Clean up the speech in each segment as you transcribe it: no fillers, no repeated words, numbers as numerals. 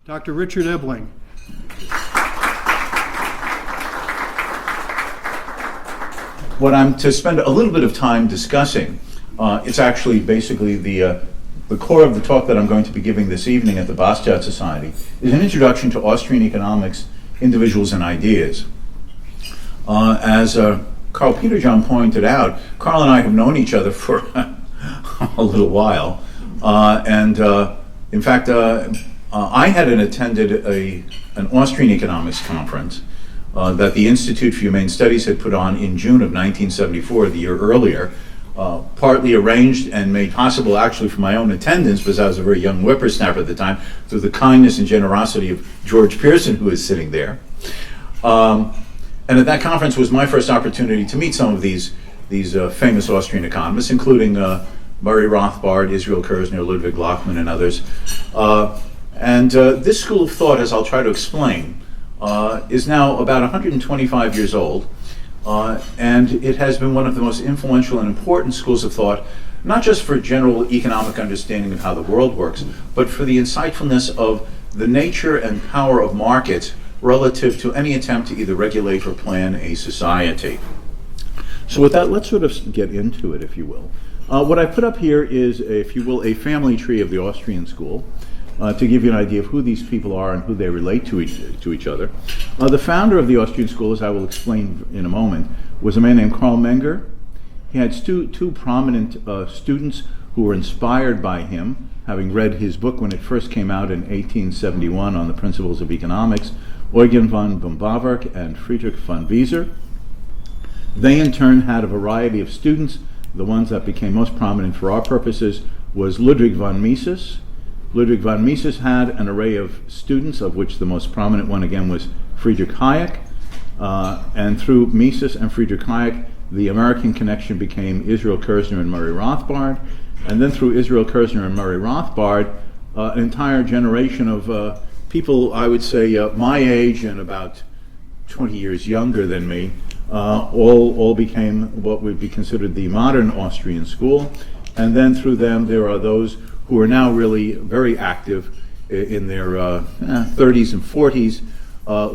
Dr. Richard Ebeling. What I'm to spend a little bit of time discussing, it's actually basically the core of the talk that I'm going to be giving this evening at the Bastiat Society, is an introduction to Austrian economics, individuals, and ideas. As Carl Peterjohn pointed out, Carl and I have known each other for a little while, in fact, I had attended an Austrian Economics conference that the Institute for Humane Studies had put on in June of 1974, the year earlier, partly arranged and made possible actually for my own attendance, because I was a very young whippersnapper at the time, through the kindness and generosity of George Pearson, who is sitting there. And at that conference was my first opportunity to meet some of these famous Austrian economists, including Murray Rothbard, Israel Kirzner, Ludwig Lachmann, and others. This school of thought, as I'll try to explain, is now about 125 years old, and it has been one of the most influential and important schools of thought, not just for general economic understanding of how the world works, but for the insightfulness of the nature and power of markets relative to any attempt to either regulate or plan a society. So with that, let's sort of get into it, if you will. What I put up here is, if you will, a family tree of the Austrian school, to give you an idea of who these people are and who they relate to each other. The founder of the Austrian school, as I will explain in a moment, was a man named Karl Menger. He had two prominent students who were inspired by him, having read his book when it first came out in 1871 on the principles of economics, Eugen von Böhm-Bawerk and Friedrich von Wieser. They in turn had a variety of students. The ones that became most prominent for our purposes was Ludwig von Mises. Ludwig von Mises had an array of students, of which the most prominent one again was Friedrich Hayek. And through Mises and Friedrich Hayek, the American connection became Israel Kirzner and Murray Rothbard. And then through Israel Kirzner and Murray Rothbard, an entire generation of people, I would say my age and about 20 years younger than me, all became what would be considered the modern Austrian school. And then through them, there are those who are now really very active in their 30s and 40s,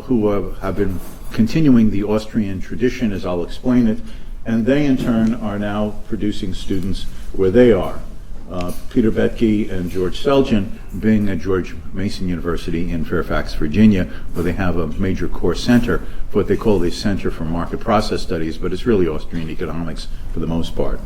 who have been continuing the Austrian tradition, as I'll explain it, and they in turn are now producing students where they are. Peter Boettke and George Selgin being at George Mason University in Fairfax, Virginia, where they have a major core center for what they call the Center for Market Process Studies, but it's really Austrian economics for the most part.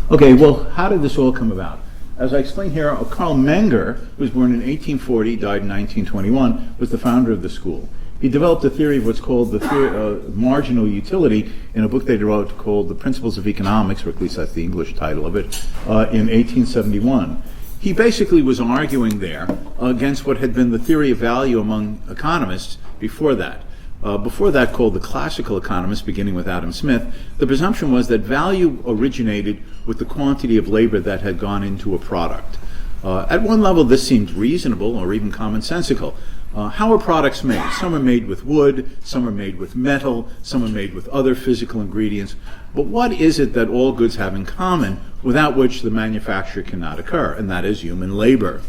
Okay, well, how did this all come about? As I explained here, Karl Menger, who was born in 1840, died in 1921, was the founder of the school. He developed a theory of what's called the theory of marginal utility in a book they wrote called The Principles of Economics, or at least that's the English title of it, in 1871. He basically was arguing there against what had been the theory of value among economists before that. Before that, called the classical economists, beginning with Adam Smith, the presumption was that value originated with the quantity of labor that had gone into a product. At one level, this seemed reasonable or even commonsensical. How are products made? Some are made with wood, some are made with metal, some are made with other physical ingredients. But what is it that all goods have in common, without which the manufacture cannot occur? And that is human labor.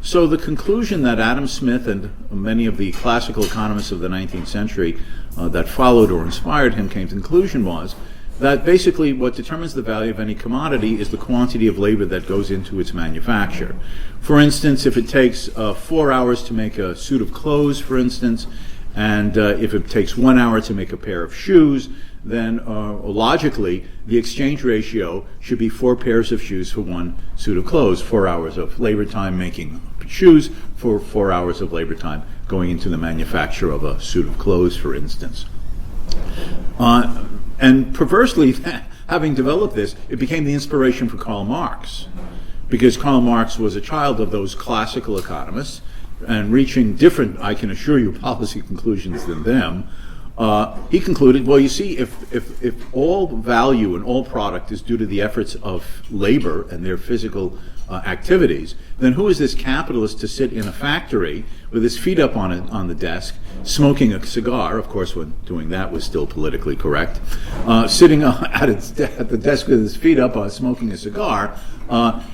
So the conclusion that Adam Smith and many of the classical economists of the 19th century that followed or inspired him came to the conclusion was that basically what determines the value of any commodity is the quantity of labor that goes into its manufacture. For instance, if it takes 4 hours to make a suit of clothes, for instance, and if it takes 1 hour to make a pair of shoes, then logically the exchange ratio should be 4 pairs of shoes for 1 suit of clothes, 4 hours of labor time making shoes for 4 hours of labor time going into the manufacture of a suit of clothes, for instance. And perversely, having developed this, it became the inspiration for Karl Marx, because Karl Marx was a child of those classical economists and reaching different, I can assure you, policy conclusions than them. He concluded, well, you see, if all value and all product is due to the efforts of labor and their physical activities, then who is this capitalist to sit in a factory with his feet up on the desk, smoking a cigar, of course when doing that was still politically correct, sitting at the desk with his feet up smoking a cigar,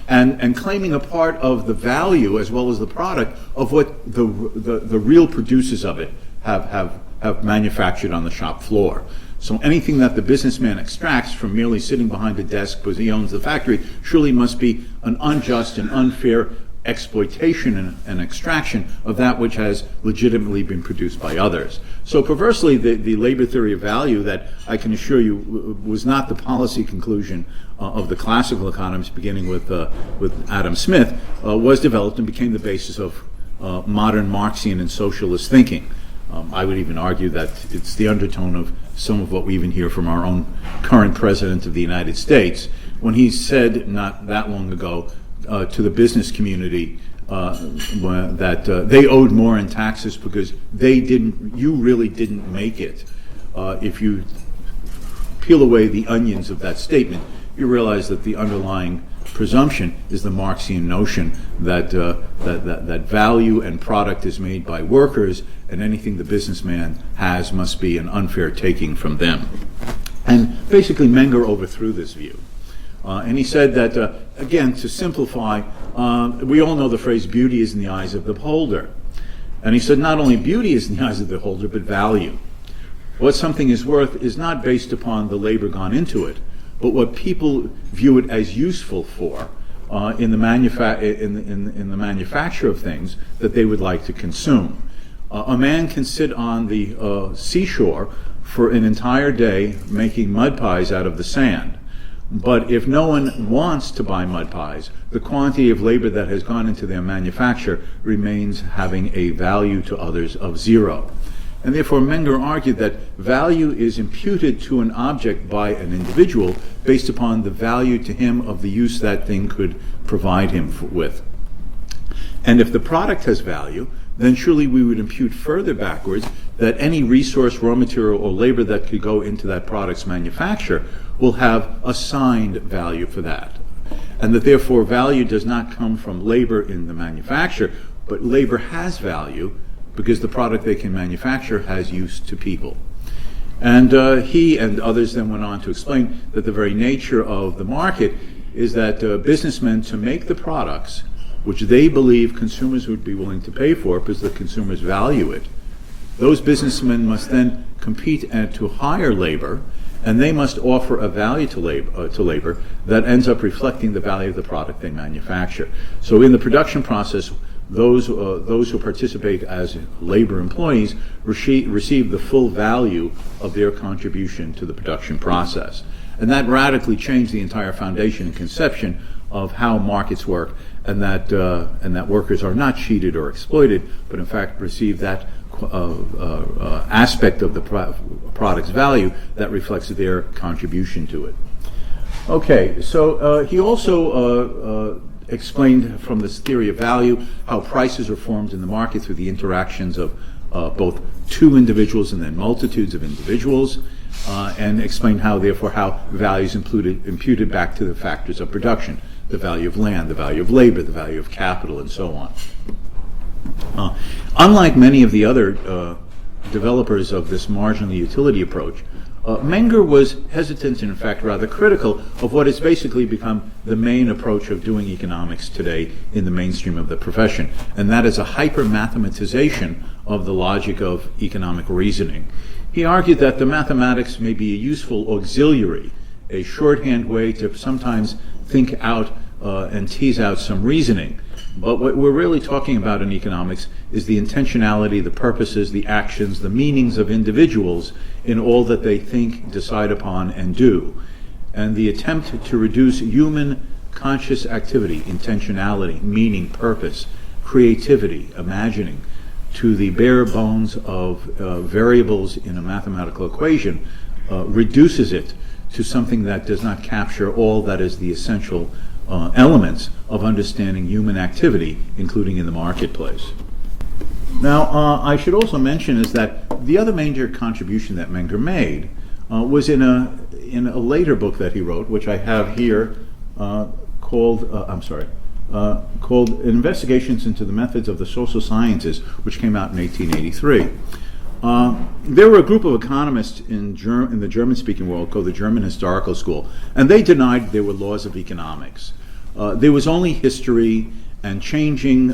and claiming a part of the value as well as the product of what the real producers of it have manufactured on the shop floor. So anything that the businessman extracts from merely sitting behind a desk because he owns the factory surely must be an unjust and unfair exploitation and extraction of that which has legitimately been produced by others. So perversely, the labor theory of value that I can assure you was not the policy conclusion of the classical economists, beginning with Adam Smith, was developed and became the basis of modern Marxian and socialist thinking. I would even argue that it's the undertone of some of what we even hear from our own current president of the United States when he said not that long ago to the business community that they owed more in taxes because you really didn't make it. If you peel away the onions of that statement, you realize that the underlying presumption is the Marxian notion that that value and product is made by workers, and anything the businessman has must be an unfair taking from them. And basically Menger overthrew this view. And he said that, again, to simplify, we all know the phrase beauty is in the eyes of the beholder. And he said not only beauty is in the eyes of the beholder, but value. What something is worth is not based upon the labor gone into it, but what people view it as useful for in the manufacture of things that they would like to consume. A man can sit on the seashore for an entire day making mud pies out of the sand. But if no one wants to buy mud pies, the quantity of labor that has gone into their manufacture remains having a value to others of zero. And therefore Menger argued that value is imputed to an object by an individual based upon the value to him of the use that thing could provide him with. And if the product has value, then surely we would impute further backwards that any resource, raw material, or labor that could go into that product's manufacture will have assigned value for that. And that therefore value does not come from labor in the manufacture, but labor has value because the product they can manufacture has use to people. And he and others then went on to explain that the very nature of the market is that businessmen, to make the products which they believe consumers would be willing to pay for because the consumers value it, those businessmen must then compete to hire labor, and they must offer a value to labor that ends up reflecting the value of the product they manufacture. So in the production process, those who participate as labor employees receive the full value of their contribution to the production process. And that radically changed the entire foundation and conception of how markets work, and that workers are not cheated or exploited, but in fact receive that aspect of the product's value that reflects their contribution to it. Okay, so he also explained from this theory of value how prices are formed in the market through the interactions of both two individuals and then multitudes of individuals, and explained how therefore how value is imputed back to the factors of production, the value of land, the value of labor, the value of capital, and so on. Unlike many of the other developers of this marginal utility approach, Menger was hesitant and in fact rather critical of what has basically become the main approach of doing economics today in the mainstream of the profession, and that is a hyper-mathematization of the logic of economic reasoning. He argued that the mathematics may be a useful auxiliary, a shorthand way to sometimes think out and tease out some reasoning. But what we're really talking about in economics is the intentionality, the purposes, the actions, the meanings of individuals in all that they think, decide upon, and do. And the attempt to reduce human conscious activity, intentionality, meaning, purpose, creativity, imagining, to the bare bones of variables in a mathematical equation reduces it to something that does not capture all that is the essential elements of understanding human activity, including in the marketplace. Now, I should also mention is that the other major contribution that Menger made was in a later book that he wrote, which I have here, called Investigations into the Methods of the Social Sciences, which came out in 1883. There were a group of economists in the German-speaking world called the German Historical School, and they denied there were laws of economics. There was only history and changing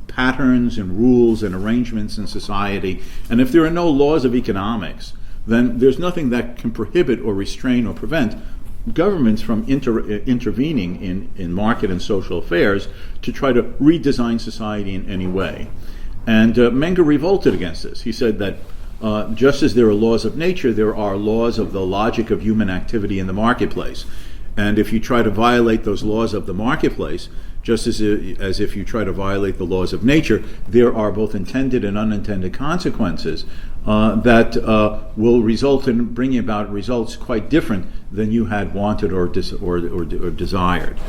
patterns and rules and arrangements in society, and if there are no laws of economics, then there's nothing that can prohibit or restrain or prevent governments from intervening in market and social affairs to try to redesign society in any way. And Menger revolted against this. He said that just as there are laws of nature, there are laws of the logic of human activity in the marketplace. And if you try to violate those laws of the marketplace, just as if you try to violate the laws of nature, there are both intended and unintended consequences that will result in bringing about results quite different than you had wanted or desired.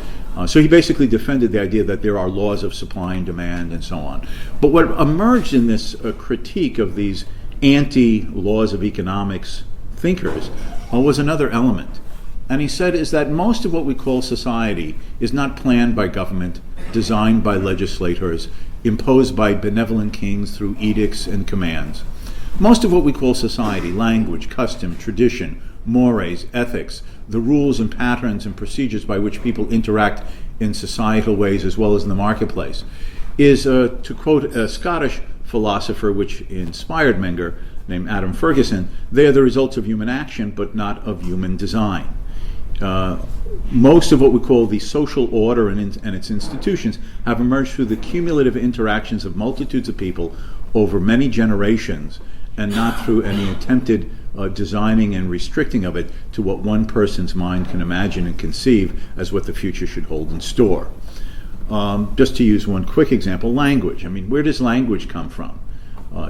So he basically defended the idea that there are laws of supply and demand and so on. But what emerged in this critique of these anti-laws of economics thinkers was another element. And he said is that most of what we call society is not planned by government, designed by legislators, imposed by benevolent kings through edicts and commands. Most of what we call society, language, custom, tradition, mores, ethics, the rules and patterns and procedures by which people interact in societal ways as well as in the marketplace, is, to quote a Scottish philosopher which inspired Menger, named Adam Ferguson, they are the results of human action but not of human design. Most of what we call the social order and its institutions have emerged through the cumulative interactions of multitudes of people over many generations, and not through any attempted designing and restricting of it to what one person's mind can imagine and conceive as what the future should hold in store. Just to use one quick example, language. I mean, where does language come from?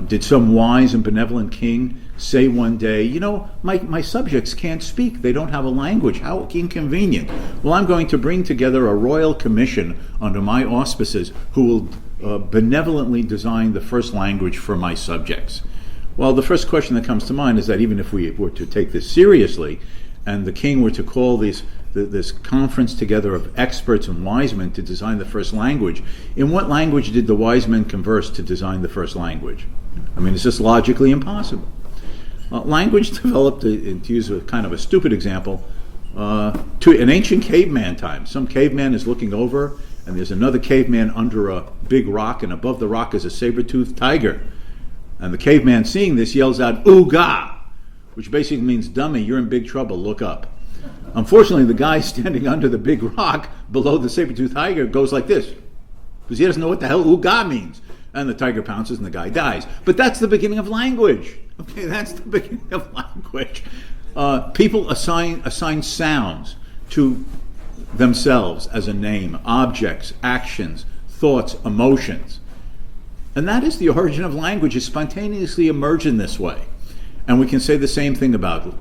Did some wise and benevolent king say one day, you know, my subjects can't speak, they don't have a language, how inconvenient. Well, I'm going to bring together a royal commission under my auspices who will benevolently design the first language for my subjects. Well, the first question that comes to mind is that even if we were to take this seriously, and the king were to call this conference together of experts and wise men to design the first language, in what language did the wise men converse to design the first language? I mean, it's just logically impossible. Language developed, to use a kind of a stupid example, to an ancient caveman time. Some caveman is looking over, and there's another caveman under a big rock, and above the rock is a saber-toothed tiger. And the caveman, seeing this, yells out, "Ooga!" which basically means, dummy, you're in big trouble, look up. Unfortunately, the guy standing under the big rock below the saber-toothed tiger goes like this, because he doesn't know what the hell "ooga" means. And the tiger pounces and the guy dies. But that's the beginning of language. Okay, that's the beginning of language. People assign sounds to themselves as a name, objects, actions, thoughts, emotions. And that is the origin of language. It spontaneously emerged in this way. And we can say the same thing about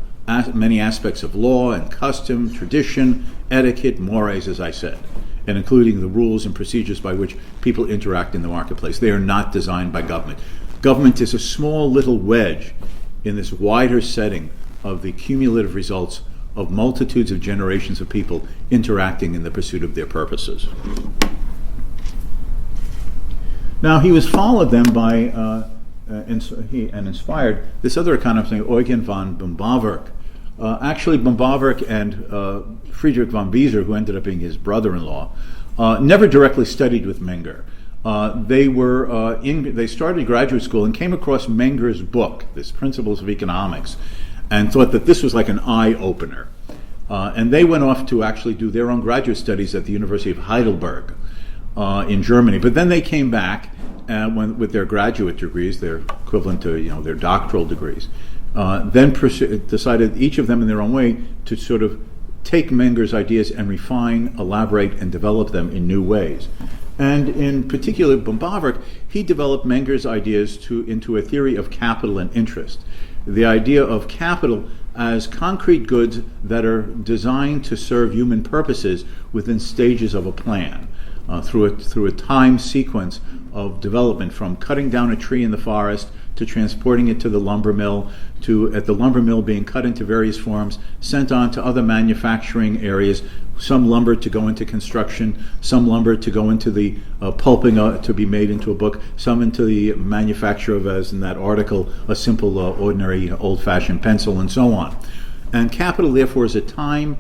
many aspects of law and custom, tradition, etiquette, mores, as I said, and including the rules and procedures by which people interact in the marketplace. They are not designed by government. Government is a small little wedge in this wider setting of the cumulative results of multitudes of generations of people interacting in the pursuit of their purposes. Now, he was followed then by and inspired this other economist named Eugen von Böhm-Bawerk. Actually, Böhm-Bawerk and Friedrich von Wieser, who ended up being his brother-in-law, never directly studied with Menger. They started graduate school and came across Menger's book, this Principles of Economics, and thought that this was like an eye-opener. And they went off to actually do their own graduate studies at the University of Heidelberg in Germany. But then they came back with their graduate degrees, their equivalent to their doctoral degrees. Then decided, each of them in their own way, to sort of take Menger's ideas and refine, elaborate, and develop them in new ways. And in particular, Böhm-Bawerk, he developed Menger's ideas into a theory of capital and interest. The idea of capital as concrete goods that are designed to serve human purposes within stages of a plan. through a time sequence of development, from cutting down a tree in the forest to transporting it to the lumber mill, to at the lumber mill being cut into various forms, sent on to other manufacturing areas, some lumber to go into construction, some lumber to go into the pulping to be made into a book, some into the manufacture of, as in that article, a simple ordinary old-fashioned pencil, and so on. And capital, therefore, is a time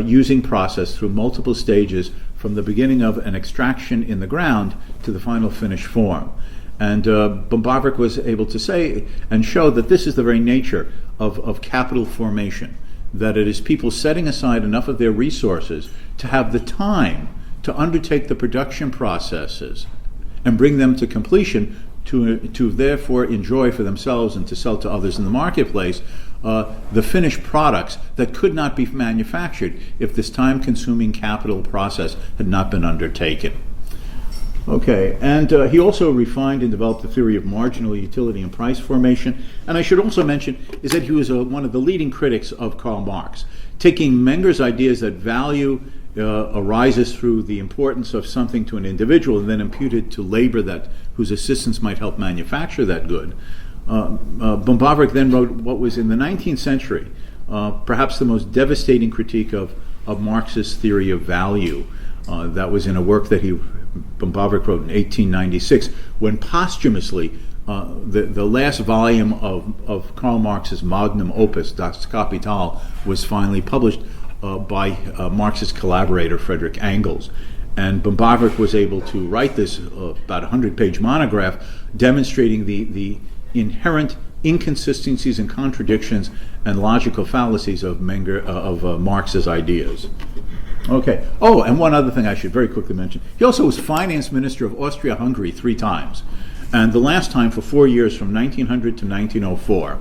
using process through multiple stages from the beginning of an extraction in the ground to the final finished form. And Bombavrek was able to say and show that this is the very nature of capital formation, that it is people setting aside enough of their resources to have the time to undertake the production processes and bring them to completion, to therefore enjoy for themselves and to sell to others in the marketplace the finished products that could not be manufactured if this time-consuming capital process had not been undertaken. Okay, and he also refined and developed the theory of marginal utility and price formation. And I should also mention is that he was one of the leading critics of Karl Marx, taking Menger's ideas that value arises through the importance of something to an individual and then imputed to labor whose assistance might help manufacture that good. Bombavrek then wrote what was in the 19th century perhaps the most devastating critique of Marx's theory of value. That was in a work that Bombavrek wrote in 1896, when posthumously the last volume of Karl Marx's magnum opus, Das Kapital, was finally published by Marx's collaborator Friedrich Engels. And Bombavrek was able to write this about 100-page monograph demonstrating the inherent inconsistencies and contradictions and logical fallacies of Marx's ideas. Okay. Oh, and one other thing I should very quickly mention. He also was finance minister of Austria-Hungary 3 times, and the last time for 4 years from 1900 to 1904.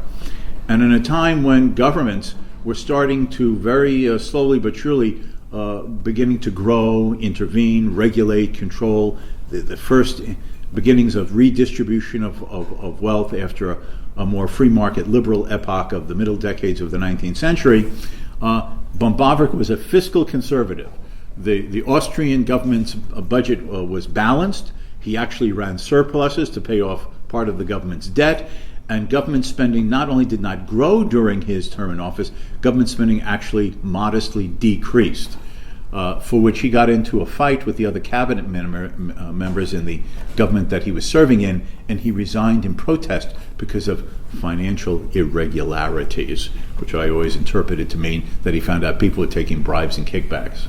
And in a time when governments were starting to very slowly but surely beginning to grow, intervene, regulate, control, the first beginnings of redistribution of wealth after a more free market liberal epoch of the middle decades of the 19th century, Bombavrek was a fiscal conservative. The Austrian government's budget was balanced. He actually ran surpluses to pay off part of the government's debt, and government spending not only did not grow during his term in office, government spending actually modestly decreased, for which he got into a fight with the other cabinet members in the government that he was serving in, and he resigned in protest because of financial irregularities, which I always interpreted to mean that he found out people were taking bribes and kickbacks.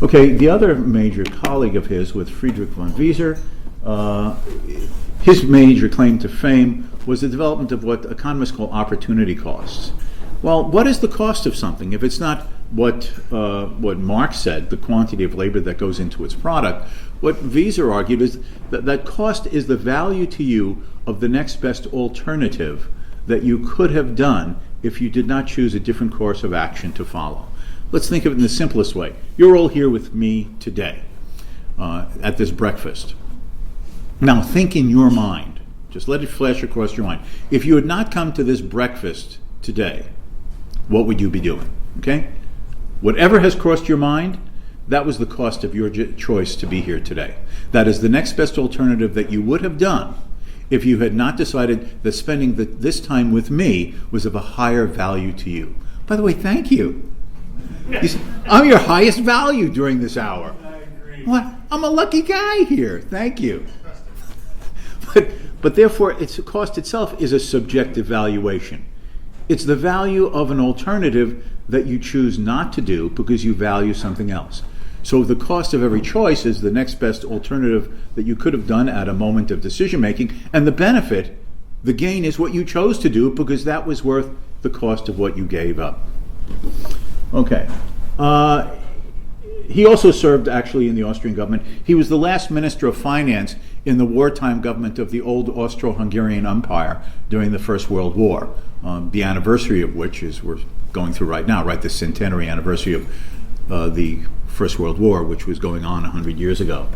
Okay, the other major colleague of his was Friedrich von Wieser. His major claim to fame was the development of what economists call opportunity costs. Well, what is the cost of something if it's not what Marx said, the quantity of labor that goes into its product? What Wieser argued is that cost is the value to you of the next best alternative that you could have done if you did not choose a different course of action to follow. Let's think of it in the simplest way. You're all here with me today at this breakfast. Now think in your mind, just let it flash across your mind. If you had not come to this breakfast today, what would you be doing? Okay? Whatever has crossed your mind, that was the cost of your choice to be here today. That is the next best alternative that you would have done if you had not decided that spending this time with me was of a higher value to you. By the way, thank you. You see, I'm your highest value during this hour. I agree. What? I'm a lucky guy here. Thank you. But therefore, its cost itself is a subjective valuation. It's the value of an alternative that you choose not to do because you value something else. So the cost of every choice is the next best alternative that you could have done at a moment of decision making, and the benefit, the gain, is what you chose to do because that was worth the cost of what you gave up. Okay. He also served actually in the Austrian government. He was the last minister of finance in the wartime government of the old Austro-Hungarian Empire during the First World War, the anniversary of which is we're going through right now, right? The centenary anniversary of the First World War, which was going on 100 years ago.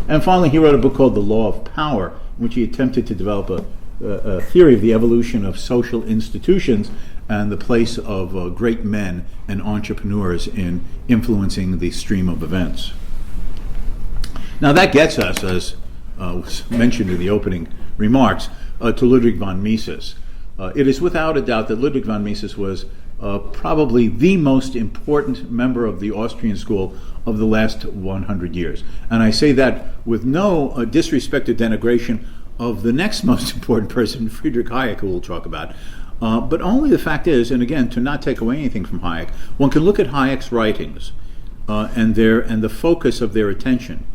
And finally, he wrote a book called The Law of Power, in which he attempted to develop a theory of the evolution of social institutions and the place of great men and entrepreneurs in influencing the stream of events. Now that gets us, as was mentioned in the opening remarks, to Ludwig von Mises. It is without a doubt that Ludwig von Mises was probably the most important member of the Austrian school of the last 100 years. And I say that with no disrespect or denigration of the next most important person, Friedrich Hayek, who we'll talk about. But only the fact is, and again, to not take away anything from Hayek, one can look at Hayek's writings and the focus of their attention.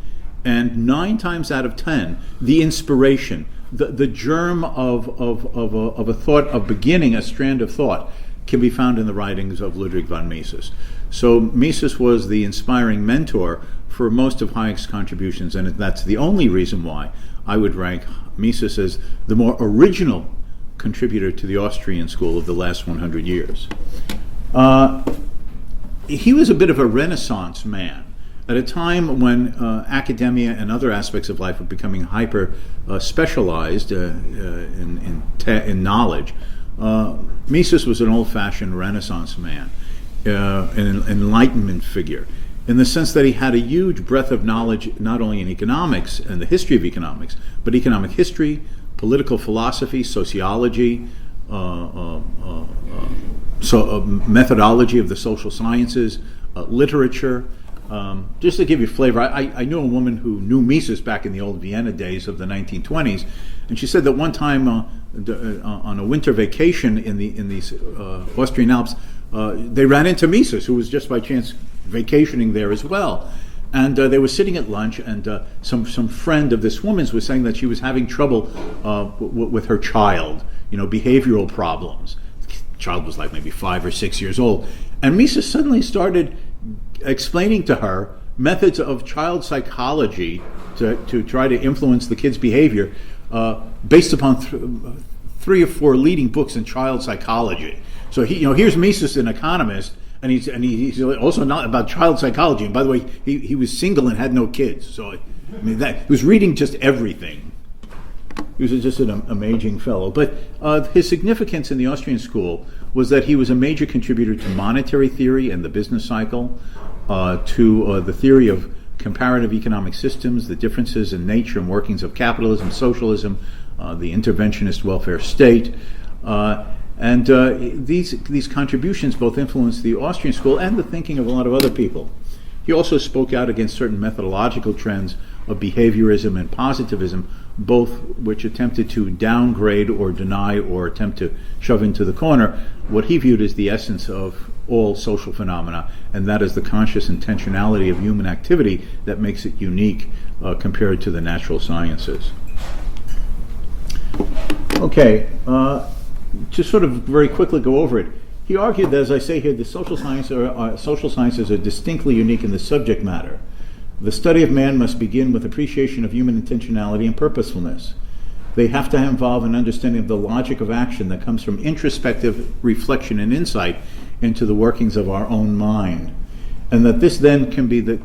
And 9 times out of 10, the inspiration, the germ of a thought, of beginning a strand of thought, can be found in the writings of Ludwig von Mises. So Mises was the inspiring mentor for most of Hayek's contributions, and that's the only reason why I would rank Mises as the more original contributor to the Austrian school of the last 100 years. He was a bit of a Renaissance man. At a time when academia and other aspects of life were becoming hyper specialized in knowledge, Mises was an old-fashioned Renaissance man, an Enlightenment figure, in the sense that he had a huge breadth of knowledge, not only in economics and the history of economics, but economic history, political philosophy, sociology, methodology of the social sciences, literature. Just to give you flavor, I knew a woman who knew Mises back in the old Vienna days of the 1920s, and she said that one time on a winter vacation in the Austrian Alps, they ran into Mises, who was just by chance vacationing there as well. And they were sitting at lunch, and some friend of this woman's was saying that she was having trouble with her child, behavioral problems. The child was like maybe 5 or 6 years old. And Mises suddenly started explaining to her methods of child psychology to try to influence the kid's behavior based upon 3 or 4 leading books in child psychology. So here's Mises, an economist, and he's also not about child psychology. And by the way, he was single and had no kids. So he was reading just everything. He was just an amazing fellow. But his significance in the Austrian school was that he was a major contributor to monetary theory and the business cycle, to the theory of comparative economic systems, the differences in nature and workings of capitalism, socialism, the interventionist welfare state. And these contributions both influenced the Austrian school and the thinking of a lot of other people. He also spoke out against certain methodological trends of behaviorism and positivism, both which attempted to downgrade or deny or attempt to shove into the corner what he viewed as the essence of all social phenomena, and that is the conscious intentionality of human activity that makes it unique compared to the natural sciences. Okay, to sort of very quickly go over it, he argued that, as I say here, the social sciences are distinctly unique in the subject matter. The study of man must begin with appreciation of human intentionality and purposefulness. They have to involve an understanding of the logic of action that comes from introspective reflection and insight into the workings of our own mind. And that this then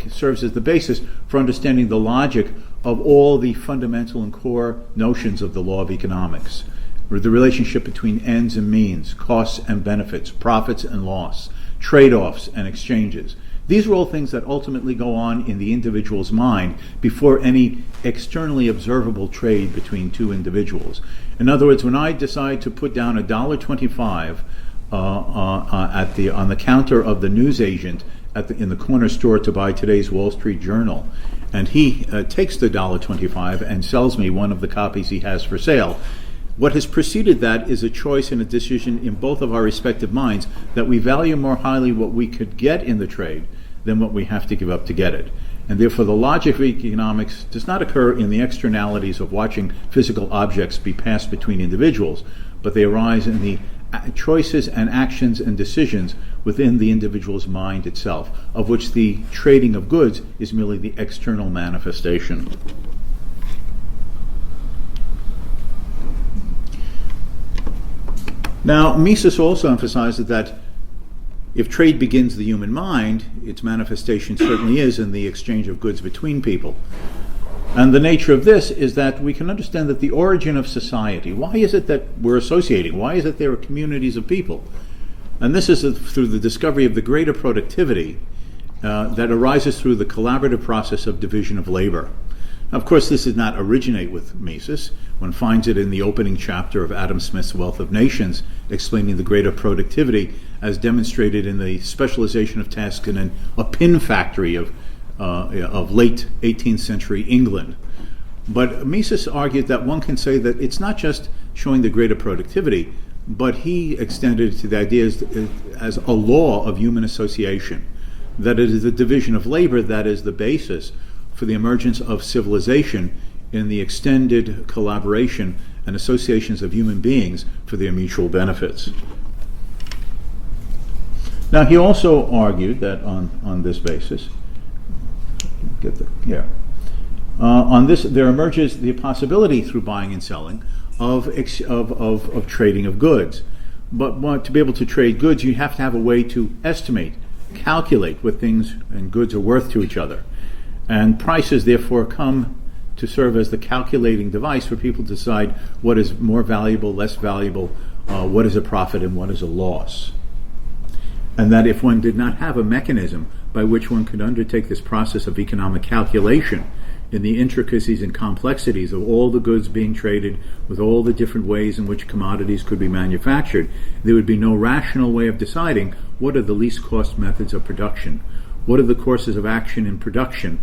serves as the basis for understanding the logic of all the fundamental and core notions of the law of economics. The relationship between ends and means, costs and benefits, profits and loss, trade-offs and exchanges. These are all things that ultimately go on in the individual's mind before any externally observable trade between two individuals. In other words, when I decide to put down $1.25 on the counter of the newsagent in the corner store to buy today's Wall Street Journal, and he takes the $1.25 and sells me one of the copies he has for sale, what has preceded that is a choice and a decision in both of our respective minds that we value more highly what we could get in the trade than what we have to give up to get it. And therefore the logic of economics does not occur in the externalities of watching physical objects be passed between individuals, but they arise in the choices and actions and decisions within the individual's mind itself, of which the trading of goods is merely the external manifestation. Now, Mises also emphasizes that if trade begins the human mind, its manifestation certainly is in the exchange of goods between people. And the nature of this is that we can understand that the origin of society, why is it that we're associating? Why is it there are communities of people? And this is through the discovery of the greater productivity that arises through the collaborative process of division of labor. Of course, this did not originate with Mises. One finds it in the opening chapter of Adam Smith's Wealth of Nations, explaining the greater productivity as demonstrated in the specialization of tasks in a pin factory of late 18th century England. But Mises argued that one can say that it's not just showing the greater productivity, but he extended it to the idea as a law of human association, that it is the division of labor that is the basis for the emergence of civilization in the extended collaboration and associations of human beings for their mutual benefits. Now, he also argued that on this basis, on this, there emerges the possibility through buying and selling of trading of goods. But to be able to trade goods, you have to have a way to estimate, calculate what things and goods are worth to each other. And prices, therefore, come to serve as the calculating device for people to decide what is more valuable, less valuable, what is a profit and what is a loss. And that if one did not have a mechanism by which one could undertake this process of economic calculation in the intricacies and complexities of all the goods being traded with all the different ways in which commodities could be manufactured, there would be no rational way of deciding what are the least cost methods of production, what are the courses of action in production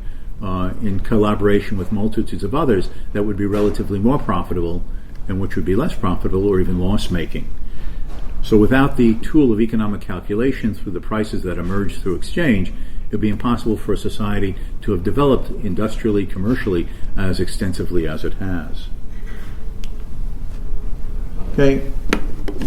in collaboration with multitudes of others that would be relatively more profitable and which would be less profitable or even loss-making. So without the tool of economic calculation through the prices that emerge through exchange, it would be impossible for a society to have developed industrially, commercially, as extensively as it has. Okay,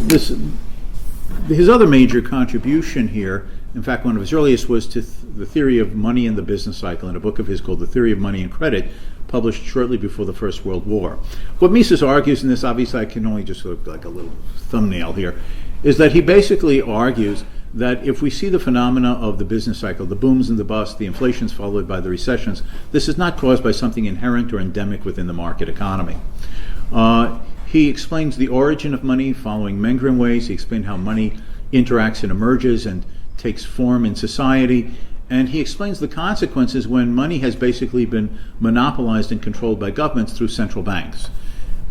his other major contribution here, in fact, one of his earliest, was to the theory of money in the business cycle in a book of his called The Theory of Money and Credit, published shortly before the First World War. What Mises argues in this, obviously I can only just look like a little thumbnail here, is that he basically argues that if we see the phenomena of the business cycle, the booms and the busts, the inflations followed by the recessions, this is not caused by something inherent or endemic within the market economy. He explains the origin of money following Mengren ways. He explained how money interacts and emerges and takes form in society. And he explains the consequences when money has basically been monopolized and controlled by governments through central banks.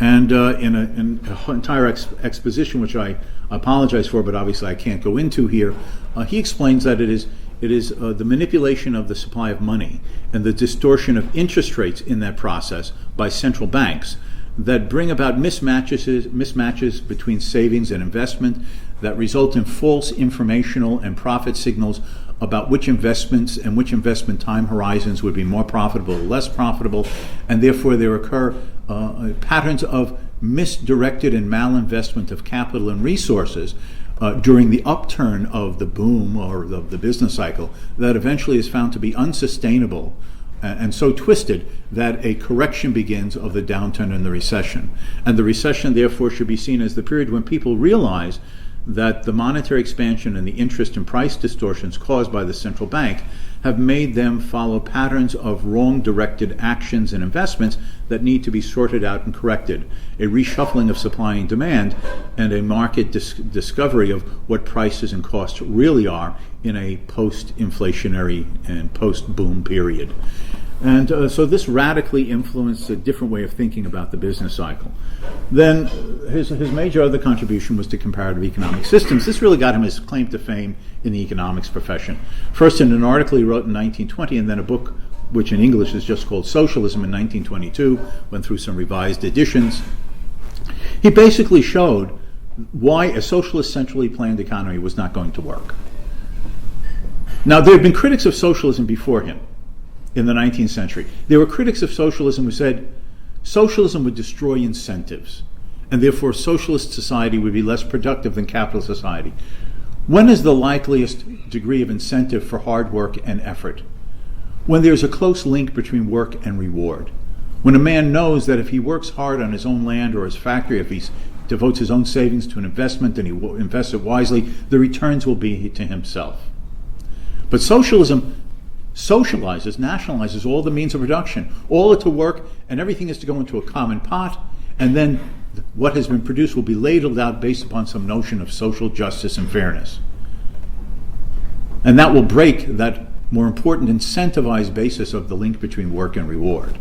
And in an entire exposition, which I apologize for, but obviously I can't go into here, he explains that it is the manipulation of the supply of money and the distortion of interest rates in that process by central banks that bring about mismatches between savings and investment that result in false informational and profit signals about which investments and which investment time horizons would be more profitable or less profitable, and therefore there occur patterns of misdirected and malinvestment of capital and resources during the upturn of the boom or of the business cycle that eventually is found to be unsustainable and so twisted that a correction begins of the downturn and the recession. And the recession, therefore, should be seen as the period when people realize that the monetary expansion and the interest and price distortions caused by the central bank have made them follow patterns of wrong-directed actions and investments that need to be sorted out and corrected, a reshuffling of supply and demand, and a market discovery of what prices and costs really are in a post-inflationary and post-boom period. And so this radically influenced a different way of thinking about the business cycle. Then his major other contribution was to comparative economic systems. This really got him his claim to fame in the economics profession. First in an article he wrote in 1920, and then a book which in English is just called Socialism in 1922, went through some revised editions. He basically showed why a socialist centrally planned economy was not going to work. Now, there had been critics of socialism before him in the 19th century. There were critics of socialism who said socialism would destroy incentives, and therefore socialist society would be less productive than capitalist society. When is the likeliest degree of incentive for hard work and effort? When there's a close link between work and reward. When a man knows that if he works hard on his own land or his factory, if he devotes his own savings to an investment and he invests it wisely, the returns will be to himself. But socialism socializes, nationalizes all the means of production. All are to work, and everything is to go into a common pot, and then what has been produced will be ladled out based upon some notion of social justice and fairness. And that will break that more important incentivized basis of the link between work and reward.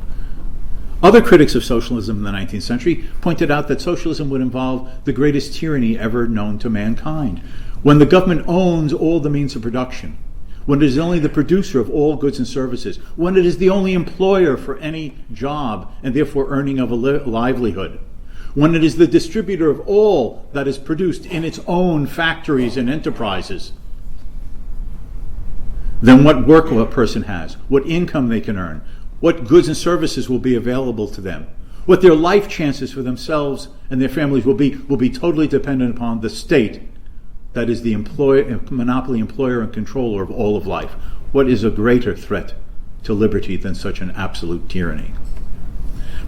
Other critics of socialism in the 19th century pointed out that socialism would involve the greatest tyranny ever known to mankind, when the government owns all the means of production, when it is only the producer of all goods and services, when it is the only employer for any job and therefore earning of a livelihood, when it is the distributor of all that is produced in its own factories and enterprises, then what work a person has, what income they can earn, what goods and services will be available to them, what their life chances for themselves and their families will be totally dependent upon the state that is the monopoly employer and controller of all of life. What is a greater threat to liberty than such an absolute tyranny?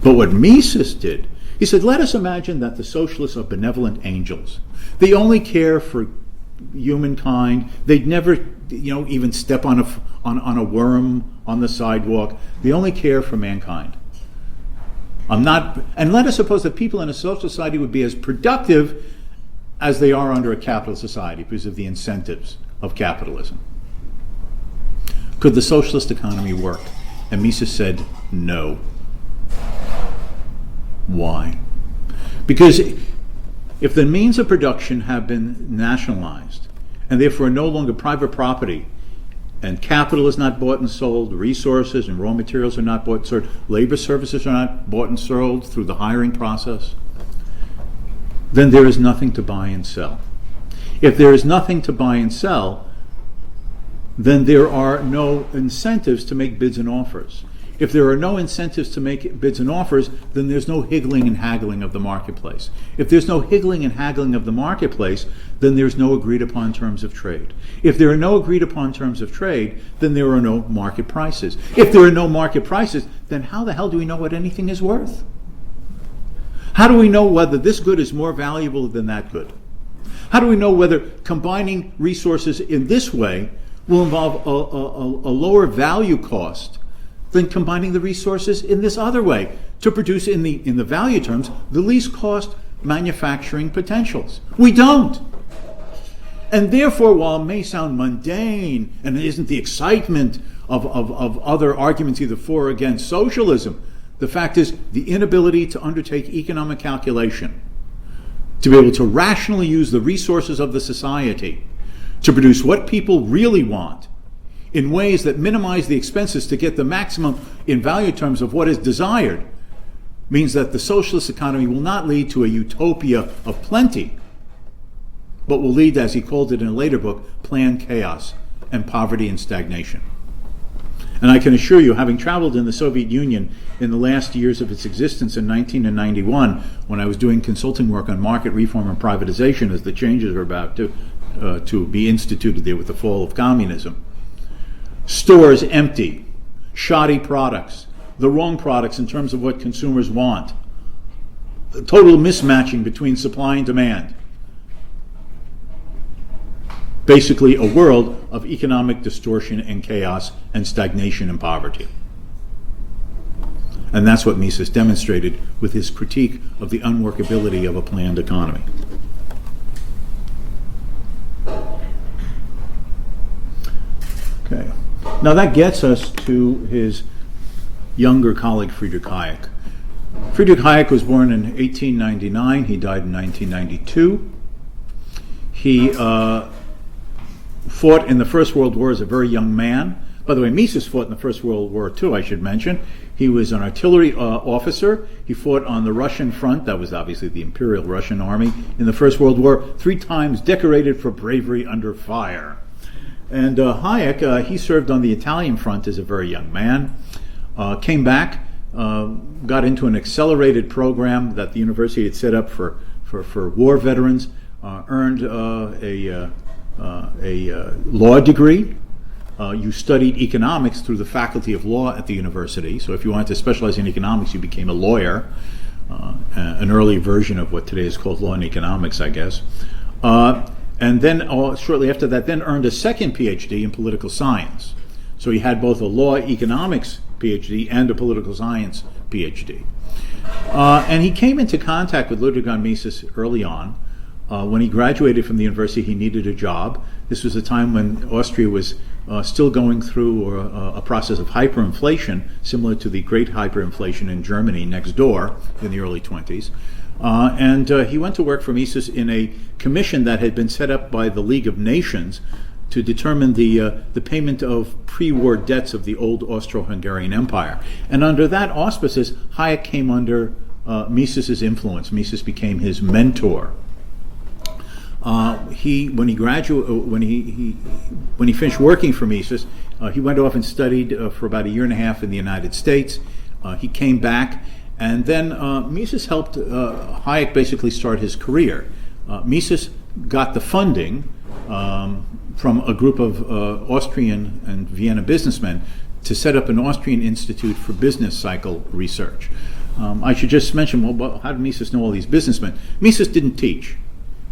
But what Mises did, he said, let us imagine that the socialists are benevolent angels. They only care for humankind. They'd never, even step on a worm on the sidewalk. They only care for mankind. And let us suppose that people in a social society would be as productive as they are under a capitalist society because of the incentives of capitalism. Could the socialist economy work? And Mises said, no. Why? Because if the means of production have been nationalized and therefore are no longer private property, and capital is not bought and sold, resources and raw materials are not bought and sold, labor services are not bought and sold through the hiring process, then there is nothing to buy and sell. If there is nothing to buy and sell, then there are no incentives to make bids and offers. If there are no incentives to make bids and offers, then there's no higgling and haggling of the marketplace. If there's no higgling and haggling of the marketplace, then there's no agreed upon terms of trade. If there are no agreed upon terms of trade, then there are no market prices. If there are no market prices, then how the hell do we know what anything is worth? How do we know whether this good is more valuable than that good? How do we know whether combining resources in this way will involve a lower value cost than combining the resources in this other way to produce in the value terms the least cost manufacturing potentials? We don't. And therefore, while it may sound mundane and it isn't the excitement of other arguments either for or against socialism, the fact is the inability to undertake economic calculation, to be able to rationally use the resources of the society to produce what people really want in ways that minimize the expenses to get the maximum in value terms of what is desired, means that the socialist economy will not lead to a utopia of plenty, but will lead, as he called it in a later book, planned chaos and poverty and stagnation. And I can assure you, having traveled in the Soviet Union in the last years of its existence in 1991, when I was doing consulting work on market reform and privatization as the changes were about to be instituted there with the fall of communism, stores empty, shoddy products, the wrong products in terms of what consumers want, total mismatching between supply and demand. Basically a world of economic distortion and chaos and stagnation and poverty. And that's what Mises demonstrated with his critique of the unworkability of a planned economy. Okay. Now that gets us to his younger colleague, Friedrich Hayek. Friedrich Hayek was born in 1899. He died in 1992. He fought in the First World War as a very young man. By the way, Mises fought in the First World War too, I should mention. He was an artillery officer. He fought on the Russian front. That was obviously the Imperial Russian Army in the First World War, 3 times decorated for bravery under fire. And Hayek, he served on the Italian front as a very young man, came back, got into an accelerated program that the university had set up for war veterans, earned a law degree. You studied economics through the faculty of law at the university. So if you wanted to specialize in economics, you became a lawyer, an early version of what today is called law and economics, I guess. And then shortly after that, then earned a second PhD in political science. So he had both a law economics PhD and a political science PhD. And he came into contact with Ludwig von Mises early on. When he graduated from the university, he needed a job. This was a time when Austria was still going through a process of hyperinflation, similar to the great hyperinflation in Germany next door in the early 20s. And he went to work for Mises in a commission that had been set up by the League of Nations to determine the payment of pre-war debts of the old Austro-Hungarian Empire. And under that auspices, Hayek came under Mises's influence. Mises became his mentor. When he finished working for Mises, he went off and studied for about a year and a half in the United States. He came back, and then Mises helped Hayek basically start his career. Mises got the funding from a group of Austrian and Vienna businessmen to set up an Austrian Institute for Business Cycle Research. I should just mention, well, how did Mises know all these businessmen? Mises didn't teach.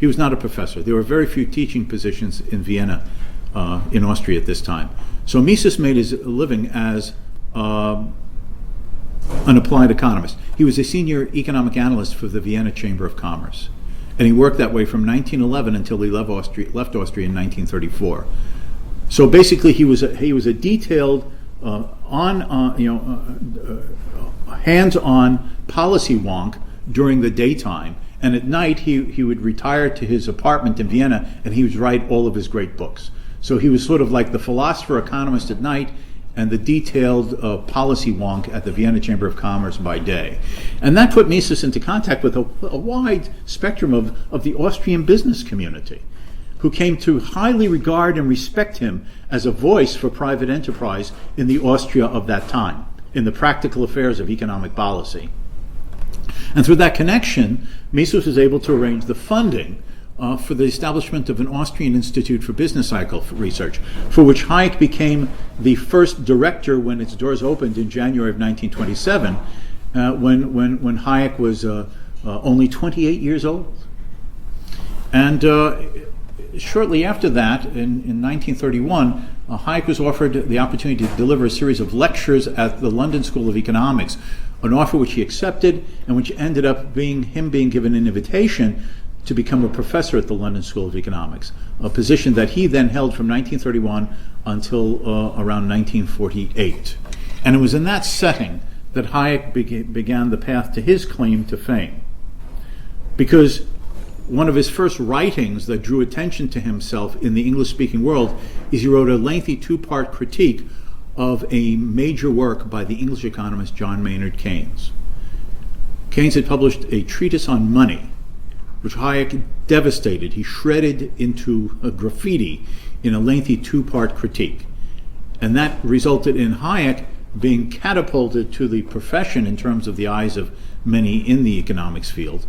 He was not a professor. There were very few teaching positions in Vienna, in Austria at this time. So Mises made his living as an applied economist. He was a senior economic analyst for the Vienna Chamber of Commerce. And he worked that way from 1911 until he left Austria in 1934. So basically, he was a detailed, hands-on policy wonk during the daytime. And at night, he would retire to his apartment in Vienna, and he would write all of his great books. So he was sort of like the philosopher economist at night and the detailed policy wonk at the Vienna Chamber of Commerce by day. And that put Mises into contact with a wide spectrum of the Austrian business community, who came to highly regard and respect him as a voice for private enterprise in the Austria of that time, in the practical affairs of economic policy. And through that connection, Mises was able to arrange the funding for the establishment of an Austrian Institute for Business Cycle Research, for which Hayek became the first director when its doors opened in January of 1927, when Hayek was only 28 years old. And shortly after that, in 1931, Hayek was offered the opportunity to deliver a series of lectures at the London School of Economics, an offer which he accepted and which ended up being given an invitation to become a professor at the London School of Economics, a position that he then held from 1931 until around 1948. And it was in that setting that Hayek began the path to his claim to fame. Because one of his first writings that drew attention to himself in the English-speaking world is he wrote a lengthy two-part critique of a major work by the English economist John Maynard Keynes. Keynes had published a treatise on money, which Hayek devastated. He shredded into a graffiti in a lengthy two-part critique. And that resulted in Hayek being catapulted to the profession in terms of the eyes of many in the economics field,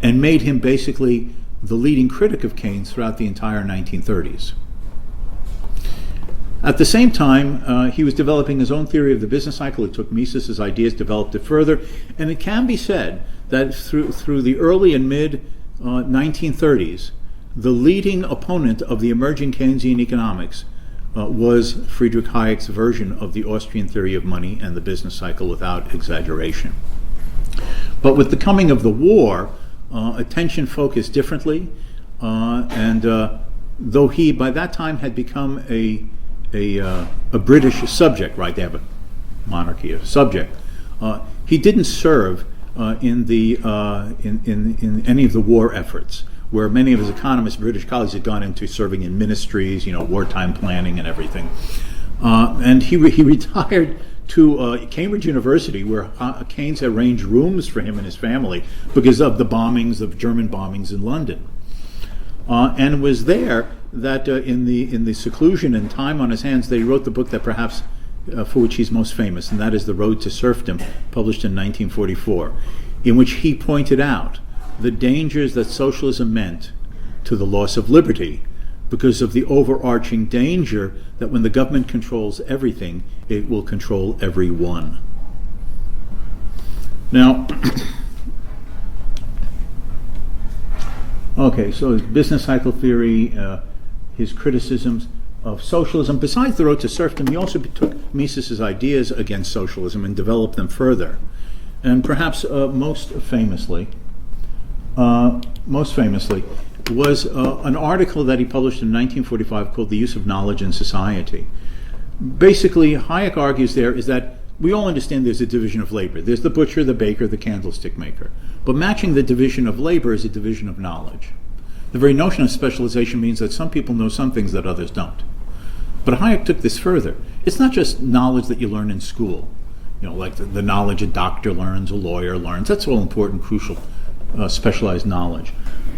and made him basically the leading critic of Keynes throughout the entire 1930s. At the same time, he was developing his own theory of the business cycle. He took Mises's ideas, developed it further, and it can be said that through the early and mid 1930s, the leading opponent of the emerging Keynesian economics was Friedrich Hayek's version of the Austrian theory of money and the business cycle, without exaggeration. But with the coming of the war, attention focused differently, and though he by that time had become a British subject, right? They have a monarchy, a subject. He didn't serve in any of the war efforts, where many of his economist British colleagues had gone into serving in ministries, wartime planning and everything. And he retired to Cambridge University, where Keynes had arranged rooms for him and his family because of the German bombings in London. And it was there that in the seclusion and time on his hands that he wrote the book that perhaps for which he's most famous, and that is The Road to Serfdom, published in 1944, in which he pointed out the dangers that socialism meant to the loss of liberty because of the overarching danger that when the government controls everything, it will control everyone. Now, okay, so his business cycle theory, his criticisms of socialism. Besides The Road to Serfdom, he also took Mises's ideas against socialism and developed them further. And perhaps most famously, was an article that he published in 1945 called The Use of Knowledge in Society. Basically, Hayek argues there is that we all understand there's a division of labor. There's the butcher, the baker, the candlestick maker. But matching the division of labor is a division of knowledge. The very notion of specialization means that some people know some things that others don't. But Hayek took this further. It's not just knowledge that you learn in school, like the knowledge a doctor learns, a lawyer learns. That's all important, crucial, specialized knowledge.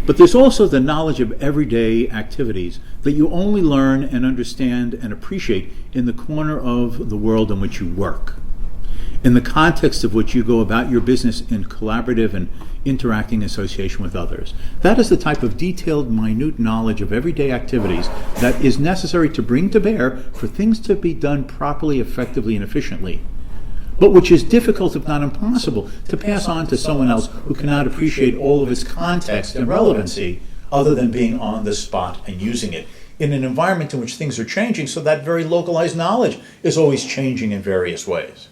But there's also the knowledge of everyday activities that you only learn and understand and appreciate in the corner of the world in which you work, in the context of which you go about your business in collaborative and interacting association with others. That is the type of detailed, minute knowledge of everyday activities that is necessary to bring to bear for things to be done properly, effectively, and efficiently, but which is difficult, if not impossible, to pass on to someone else who cannot appreciate all of its context and relevancy other than being on the spot and using it in an environment in which things are changing, so that very localized knowledge is always changing in various ways.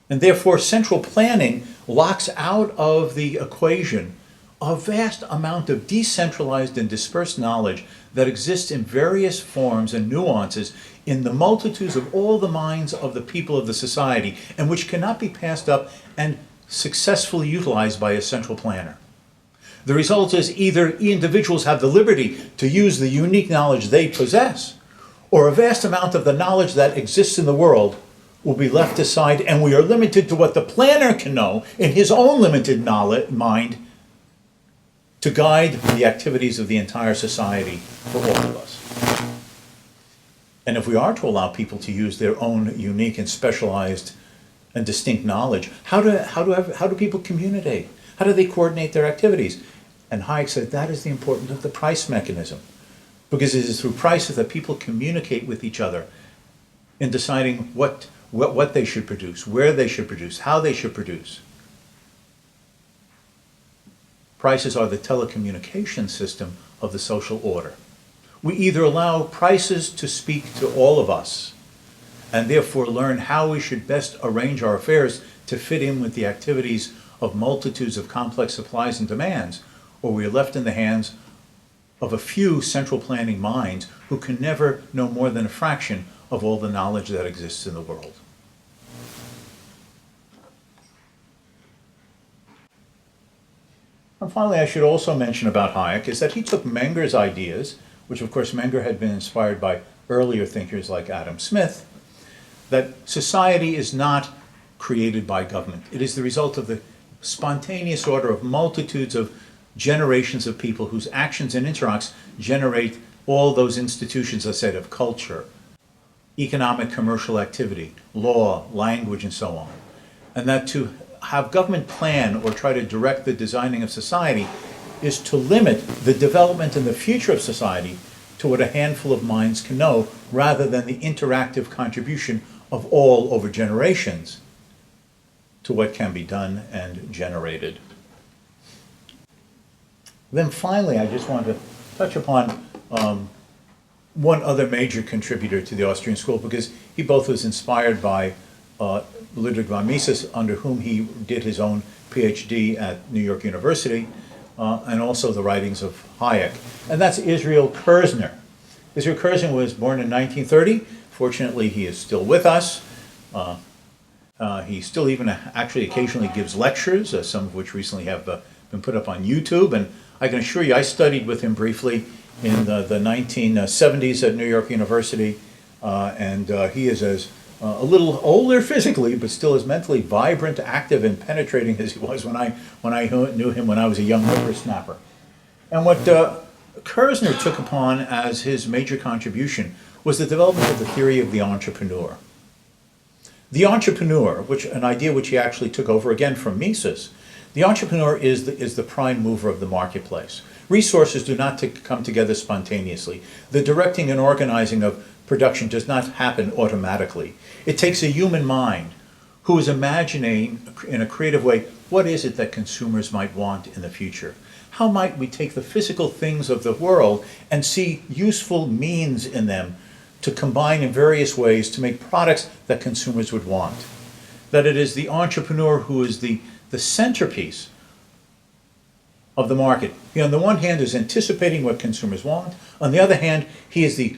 And therefore, central planning locks out of the equation a vast amount of decentralized and dispersed knowledge that exists in various forms and nuances in the multitudes of all the minds of the people of the society, and which cannot be passed up and successfully utilized by a central planner. The result is either individuals have the liberty to use the unique knowledge they possess, or a vast amount of the knowledge that exists in the world will be left aside, and we are limited to what the planner can know in his own limited mind to guide the activities of the entire society for all of us. And if we are to allow people to use their own unique and specialized and distinct knowledge, how do people communicate? How do they coordinate their activities? And Hayek said that is the importance of the price mechanism, because it is through prices that people communicate with each other in deciding what they should produce, where they should produce, how they should produce. Prices are the telecommunication system of the social order. We either allow prices to speak to all of us and therefore learn how we should best arrange our affairs to fit in with the activities of multitudes of complex supplies and demands, or we are left in the hands of a few central planning minds who can never know more than a fraction of all the knowledge that exists in the world. And finally, I should also mention about Hayek is that he took Menger's ideas, which of course Menger had been inspired by earlier thinkers like Adam Smith, that society is not created by government. It is the result of the spontaneous order of multitudes of generations of people whose actions and interacts generate all those institutions, I said, of culture, economic, commercial activity, law, language, and so on. And that to have government plan or try to direct the designing of society is to limit the development and the future of society to what a handful of minds can know, rather than the interactive contribution of all over generations to what can be done and generated. Then finally, I just want to touch upon one other major contributor to the Austrian school, because he both was inspired by Ludwig von Mises, under whom he did his own PhD at New York University, and also the writings of Hayek. And that's Israel Kirzner. Israel Kirzner was born in 1930. Fortunately, he is still with us. He still even actually occasionally gives lectures, some of which recently have been put up on YouTube. And I can assure you, I studied with him briefly in the 1970s at New York University, and he is as a little older physically, but still as mentally vibrant, active, and penetrating as he was when I knew him when I was a young whippersnapper. And what Kirzner took upon as his major contribution was the development of the theory of the entrepreneur. The entrepreneur, an idea which he actually took over again from Mises, the entrepreneur is the prime mover of the marketplace. Resources do not come together spontaneously. The directing and organizing of production does not happen automatically. It takes a human mind who is imagining in a creative way, what is it that consumers might want in the future? How might we take the physical things of the world and see useful means in them to combine in various ways to make products that consumers would want? That it is the entrepreneur who is the centerpiece of the market. He, on the one hand, is anticipating what consumers want. On the other hand, he is the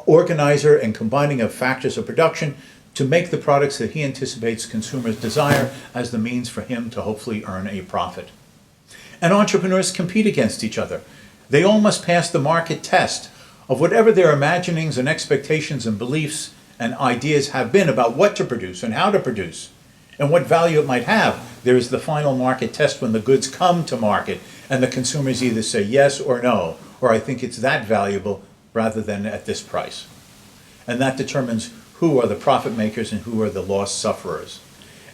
organizer and combining of factors of production to make the products that he anticipates consumers desire as the means for him to hopefully earn a profit. And entrepreneurs compete against each other. They all must pass the market test of whatever their imaginings and expectations and beliefs and ideas have been about what to produce and how to produce and what value it might have. There is the final market test when the goods come to market and the consumers either say yes or no, or I think it's that valuable rather than at this price. And that determines who are the profit makers and who are the loss sufferers.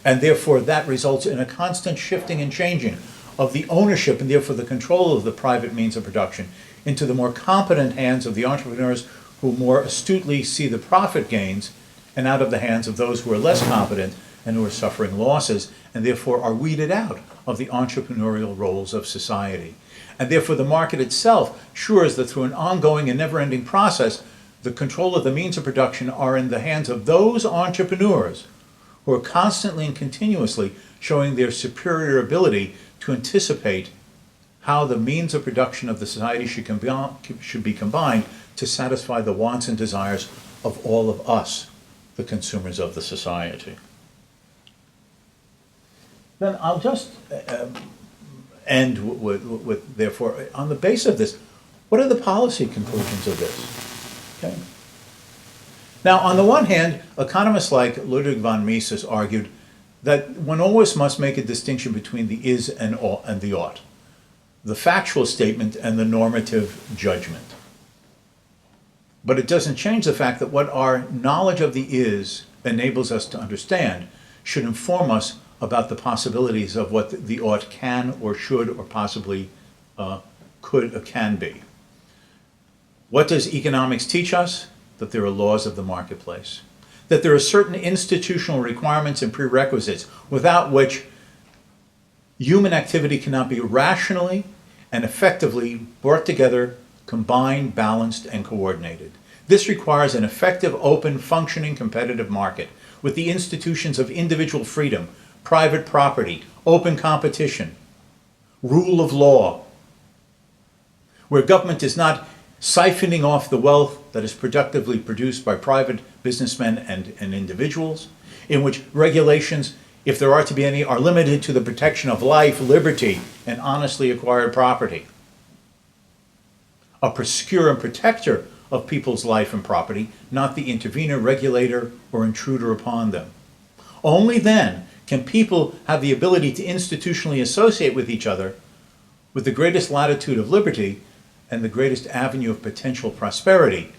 And therefore that results in a constant shifting and changing of the ownership and therefore the control of the private means of production into the more competent hands of the entrepreneurs who more astutely see the profit gains and out of the hands of those who are less competent and who are suffering losses and therefore are weeded out of the entrepreneurial roles of society. And therefore the market itself assures that through an ongoing and never-ending process, the control of the means of production are in the hands of those entrepreneurs who are constantly and continuously showing their superior ability to anticipate how the means of production of the society should be combined to satisfy the wants and desires of all of us, the consumers of the society. Then I'll just end with, therefore, on the basis of this, what are the policy conclusions of this? Okay. Now, on the one hand, economists like Ludwig von Mises argued that one always must make a distinction between the is and the ought, the factual statement and the normative judgment. But it doesn't change the fact that what our knowledge of the is enables us to understand should inform us about the possibilities of what the ought can or should or possibly could or can be. What does economics teach us? That there are laws of the marketplace, that there are certain institutional requirements and prerequisites without which human activity cannot be rationally and effectively brought together, combined, balanced, and coordinated. This requires an effective, open, functioning, competitive market with the institutions of individual freedom, private property, open competition, rule of law, where government is not siphoning off the wealth that is productively produced by private businessmen and individuals, in which regulations, if there are to be any, are limited to the protection of life, liberty, and honestly acquired property. A prosecutor and protector of people's life and property, not the intervener, regulator, or intruder upon them. Only then can people have the ability to institutionally associate with each other with the greatest latitude of liberty and the greatest avenue of potential prosperity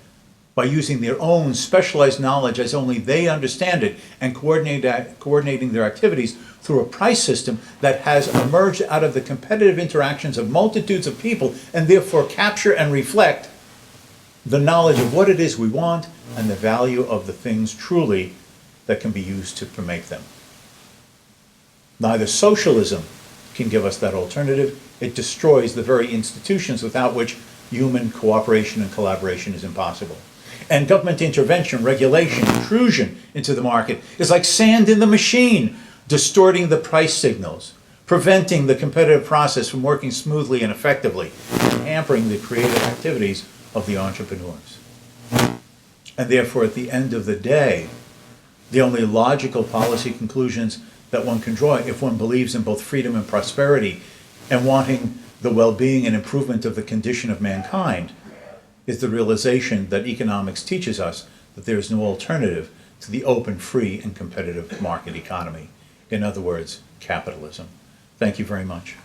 by using their own specialized knowledge as only they understand it and coordinating their activities through a price system that has emerged out of the competitive interactions of multitudes of people and therefore capture and reflect the knowledge of what it is we want and the value of the things truly that can be used to make them. Neither socialism can give us that alternative. It destroys the very institutions without which human cooperation and collaboration is impossible. And government intervention, regulation, intrusion into the market is like sand in the machine, distorting the price signals, preventing the competitive process from working smoothly and effectively, and hampering the creative activities of the entrepreneurs. And therefore, at the end of the day, the only logical policy conclusions that one can draw, if one believes in both freedom and prosperity and wanting the well-being and improvement of the condition of mankind, is the realization that economics teaches us that there is no alternative to the open, free, and competitive market economy. In other words, capitalism. Thank you very much.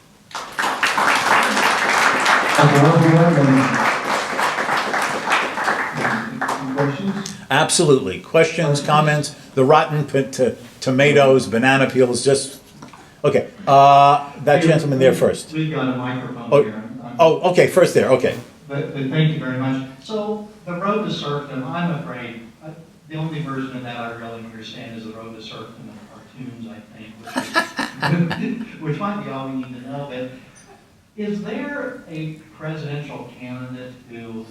Questions? Absolutely. Questions, comments, the rotten tomatoes, banana peels, just, okay. That gentleman there first. We've got a microphone Oh, here. okay, first there, okay. But thank you very much. So the road to serfdom, I'm afraid, the only version of that I really understand is the road to serfdom in cartoons, I think, which might be all we need to know. But is there a presidential candidate who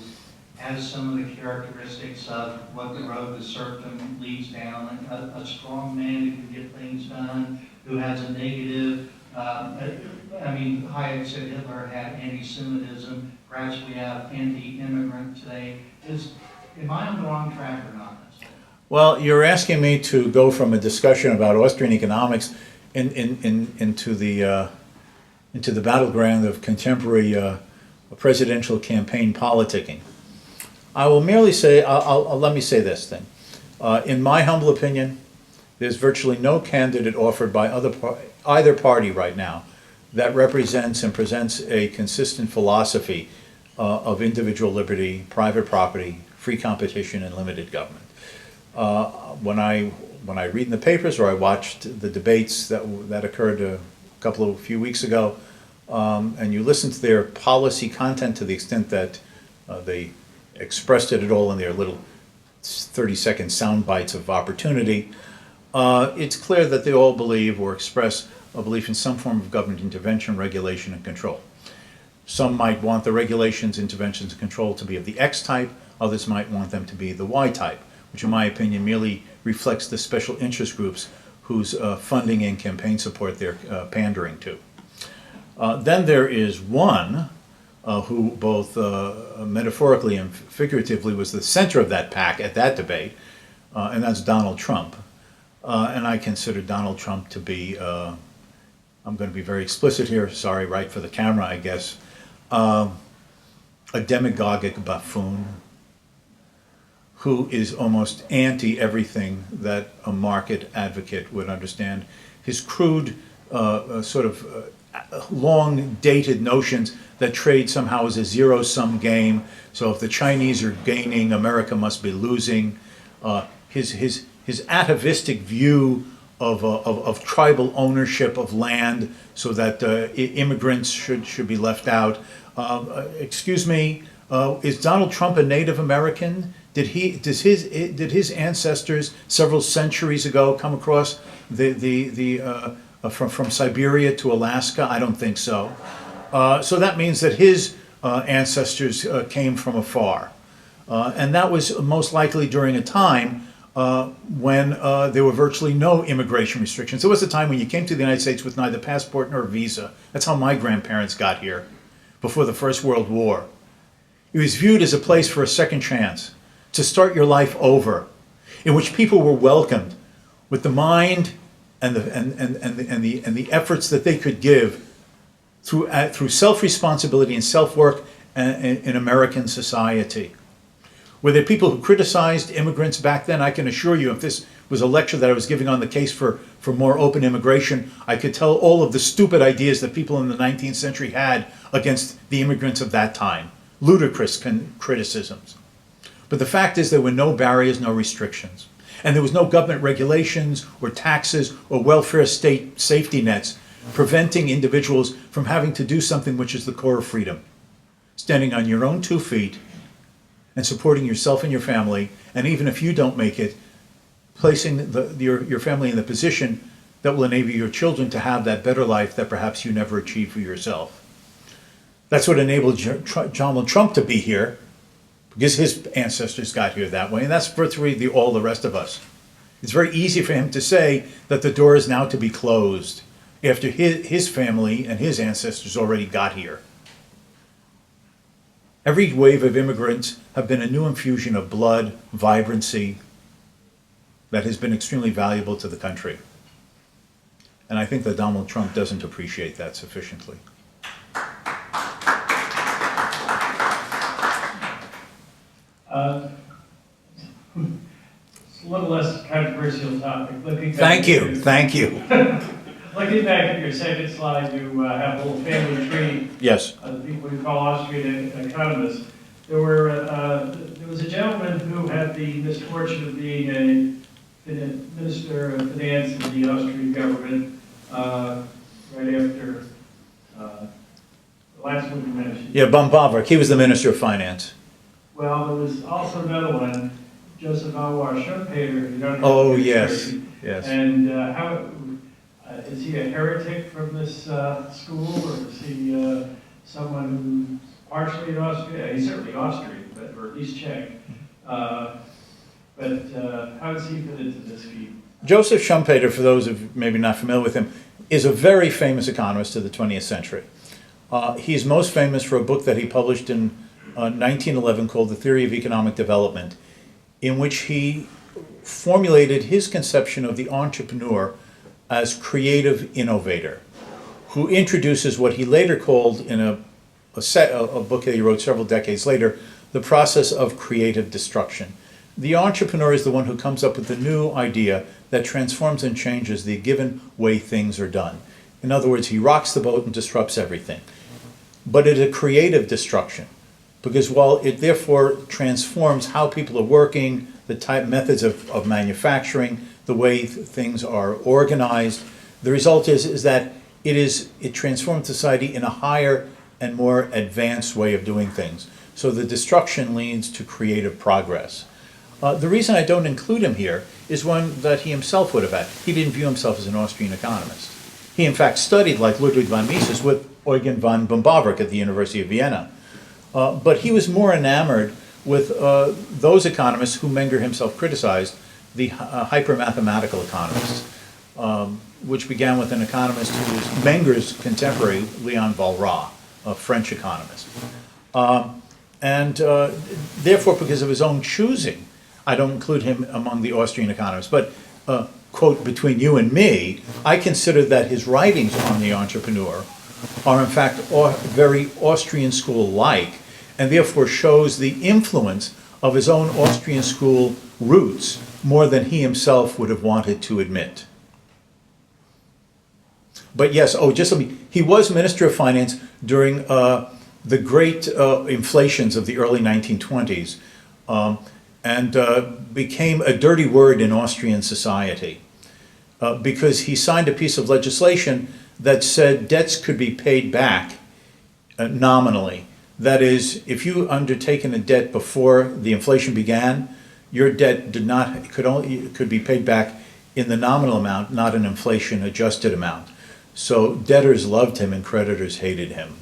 has some of the characteristics of what the road to serfdom leads down? A strong man who can get things done, who has a negative I mean, Hayek said Hitler had anti-Semitism, perhaps we have anti-immigrant today. Am I on the wrong track or not? Well, you're asking me to go from a discussion about Austrian economics into the battleground of contemporary presidential campaign politicking. I will merely say, let me say this thing. In my humble opinion, there's virtually no candidate offered by either party right now that represents and presents a consistent philosophy of individual liberty, private property, free competition, and limited government. When I read in the papers or I watched the debates that occurred a few weeks ago, and you listen to their policy content to the extent that they expressed it at all in their little 30-second sound bites of opportunity, it's clear that they all believe or express a belief in some form of government intervention, regulation, and control. Some might want the regulations, interventions, and control to be of the X type, others might want them to be the Y type, which in my opinion merely reflects the special interest groups whose funding and campaign support they're pandering to. Then there is one who both metaphorically and figuratively was the center of that pack at that debate, and that's Donald Trump. And I consider Donald Trump to be, I'm going to be very explicit here, sorry, right for the camera, I guess, a demagogic buffoon who is almost anti-everything that a market advocate would understand. His crude, long-dated notions that trade somehow is a zero-sum game. So if the Chinese are gaining, America must be losing. His atavistic view of tribal ownership of land, so that immigrants should be left out. Excuse me, is Donald Trump a Native American? Did his ancestors several centuries ago come across from Siberia to Alaska? I don't think so. So that means that his ancestors came from afar. And that was most likely during a time when there were virtually no immigration restrictions. There was a time when you came to the United States with neither passport nor visa. That's how my grandparents got here before the First World War. It was viewed as a place for a second chance, to start your life over, in which people were welcomed with the mind and the efforts that they could give through self-responsibility and self-work in American society. Were there people who criticized immigrants back then? I can assure you, if this was a lecture that I was giving on the case for more open immigration, I could tell all of the stupid ideas that people in the 19th century had against the immigrants of that time. Ludicrous criticisms. But the fact is there were no barriers, no restrictions. And there was no government regulations or taxes or welfare state safety nets preventing individuals from having to do something which is the core of freedom. Standing on your own 2 feet and supporting yourself and your family, and even if you don't make it, placing your family in the position that will enable your children to have that better life that perhaps you never achieved for yourself. That's what enabled Donald Trump to be here, because his ancestors got here that way, and that's virtually all the rest of us. It's very easy for him to say that the door is now to be closed after his family and his ancestors already got here. Every wave of immigrants have been a new infusion of blood, vibrancy, that has been extremely valuable to the country. And I think that Donald Trump doesn't appreciate that sufficiently. It's a little less controversial topic. Thank you. Looking back at your second slide, you have a little family tree. Yes. The people you call Austrian economists. There was a gentleman who had the misfortune of being a minister of finance in the Austrian government right after the last one you mentioned. Yeah, Böhm-Bawerk, he was the Minister of Finance. Well, there was also another one, Joseph Austrian Schumpeter. You don't know. Oh, yes, yes. And how is he a heretic from this school, or is he someone who's partially in Austria? He's certainly Austrian, or at least Czech. But how does he fit into this scheme? Joseph Schumpeter, for those of maybe not familiar with him, is a very famous economist of the 20th century. He's most famous for a book that he published in 1911 called The Theory of Economic Development, in which he formulated his conception of the entrepreneur as creative innovator, who introduces what he later called in a book that he wrote several decades later, the process of creative destruction. The entrepreneur is the one who comes up with the new idea that transforms and changes the given way things are done. In other words, he rocks the boat and disrupts everything. But it's a creative destruction, because while it therefore transforms how people are working, the type methods of manufacturing, the way things are organized, the result is that it transforms society in a higher and more advanced way of doing things. So the destruction leads to creative progress. The reason I don't include him here is one that he himself would have had. He didn't view himself as an Austrian economist. He in fact studied, like Ludwig von Mises, with Eugen von Böhm-Bawerk at the University of Vienna. But he was more enamored with those economists who Menger himself criticized, the hyper-mathematical economists, which began with an economist who was Menger's contemporary, Leon Walras, a French economist. Therefore, because of his own choosing, I don't include him among the Austrian economists. But, quote, between you and me, I consider that his writings on the entrepreneur are in fact very Austrian school-like, and therefore shows the influence of his own Austrian school roots more than he himself would have wanted to admit. But yes, he was Minister of Finance during the great inflations of the early 1920s, and became a dirty word in Austrian society because he signed a piece of legislation that said debts could be paid back nominally. That is, if you undertaken a debt before the inflation began, your debt could be paid back in the nominal amount, not an inflation-adjusted amount. So debtors loved him and creditors hated him.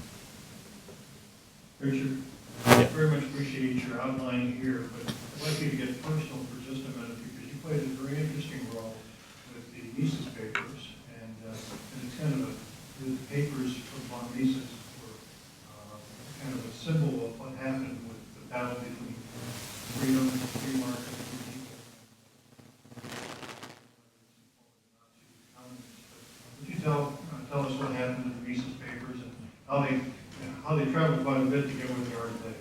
Richard, Yeah. I very much appreciate your outline here, but I'd like you to get personal for just a minute because you played a very interesting role with the Mises papers, and it's kind of the papers from von Mises were kind of a symbol of what happened with the battle between freedom, free market, and free people. Would you tell us what happened to the Mises papers and how they traveled quite a bit to get where they are today?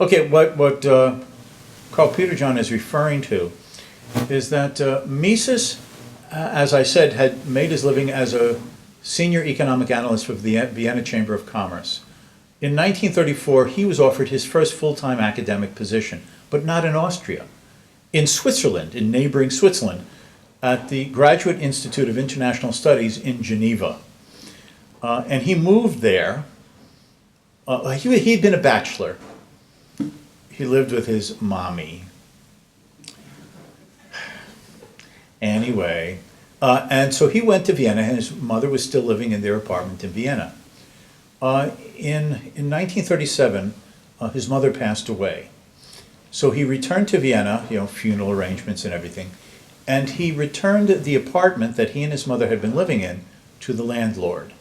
Okay, what Carl Peterjohn is referring to is that Mises, as I said, had made his living as a senior economic analyst for the Vienna Chamber of Commerce. In 1934, he was offered his first full-time academic position, but not in Austria. In Switzerland, in neighboring Switzerland, at the Graduate Institute of International Studies in Geneva. And he moved there. He'd been a bachelor. He lived with his mommy. Anyway, and so he went to Vienna, and his mother was still living in their apartment in Vienna. In 1937, his mother passed away. So he returned to Vienna, funeral arrangements and everything, and he returned the apartment that he and his mother had been living in to the landlord.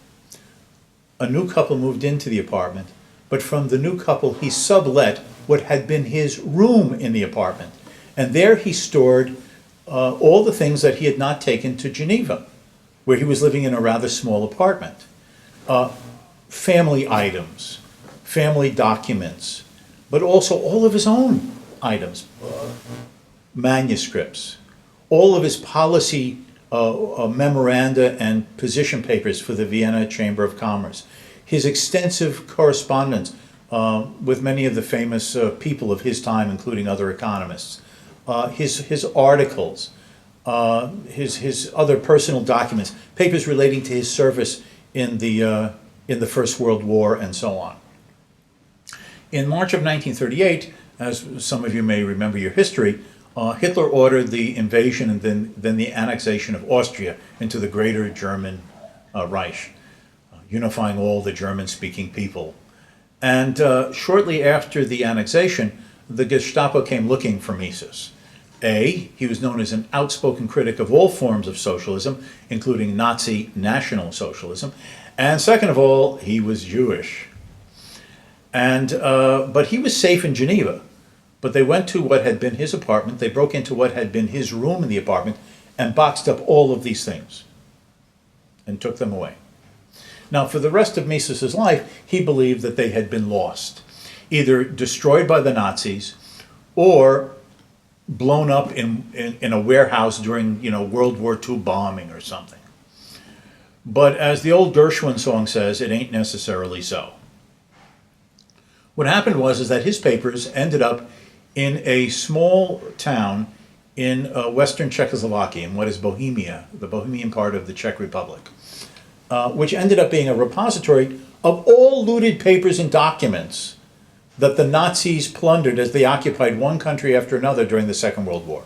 A new couple moved into the apartment, but from the new couple he sublet what had been his room in the apartment. And there he stored all the things that he had not taken to Geneva, where he was living in a rather small apartment. Family items, family documents, but also all of his own items, manuscripts, all of his policy memoranda and position papers for the Vienna Chamber of Commerce, his extensive correspondence with many of the famous people of his time, including other economists, his articles, his other personal documents, papers relating to his service in the First World War, and so on. In March of 1938, as some of you may remember your history, Hitler ordered the invasion and then the annexation of Austria into the greater German Reich, unifying all the German-speaking people. And shortly after the annexation, the Gestapo came looking for Mises. A, he was known as an outspoken critic of all forms of socialism, including Nazi National Socialism. And second of all, he was Jewish. And, but he was safe in Geneva. But they went to what had been his apartment, they broke into what had been his room in the apartment, and boxed up all of these things and took them away. Now, for the rest of Mises's life, he believed that they had been lost, either destroyed by the Nazis or blown up in a warehouse during, World War II bombing or something. But as the old Gershwin song says, it ain't necessarily so. What happened was that his papers ended up in a small town in western Czechoslovakia, in what is Bohemia, the Bohemian part of the Czech Republic, which ended up being a repository of all looted papers and documents that the Nazis plundered as they occupied one country after another during the Second World War.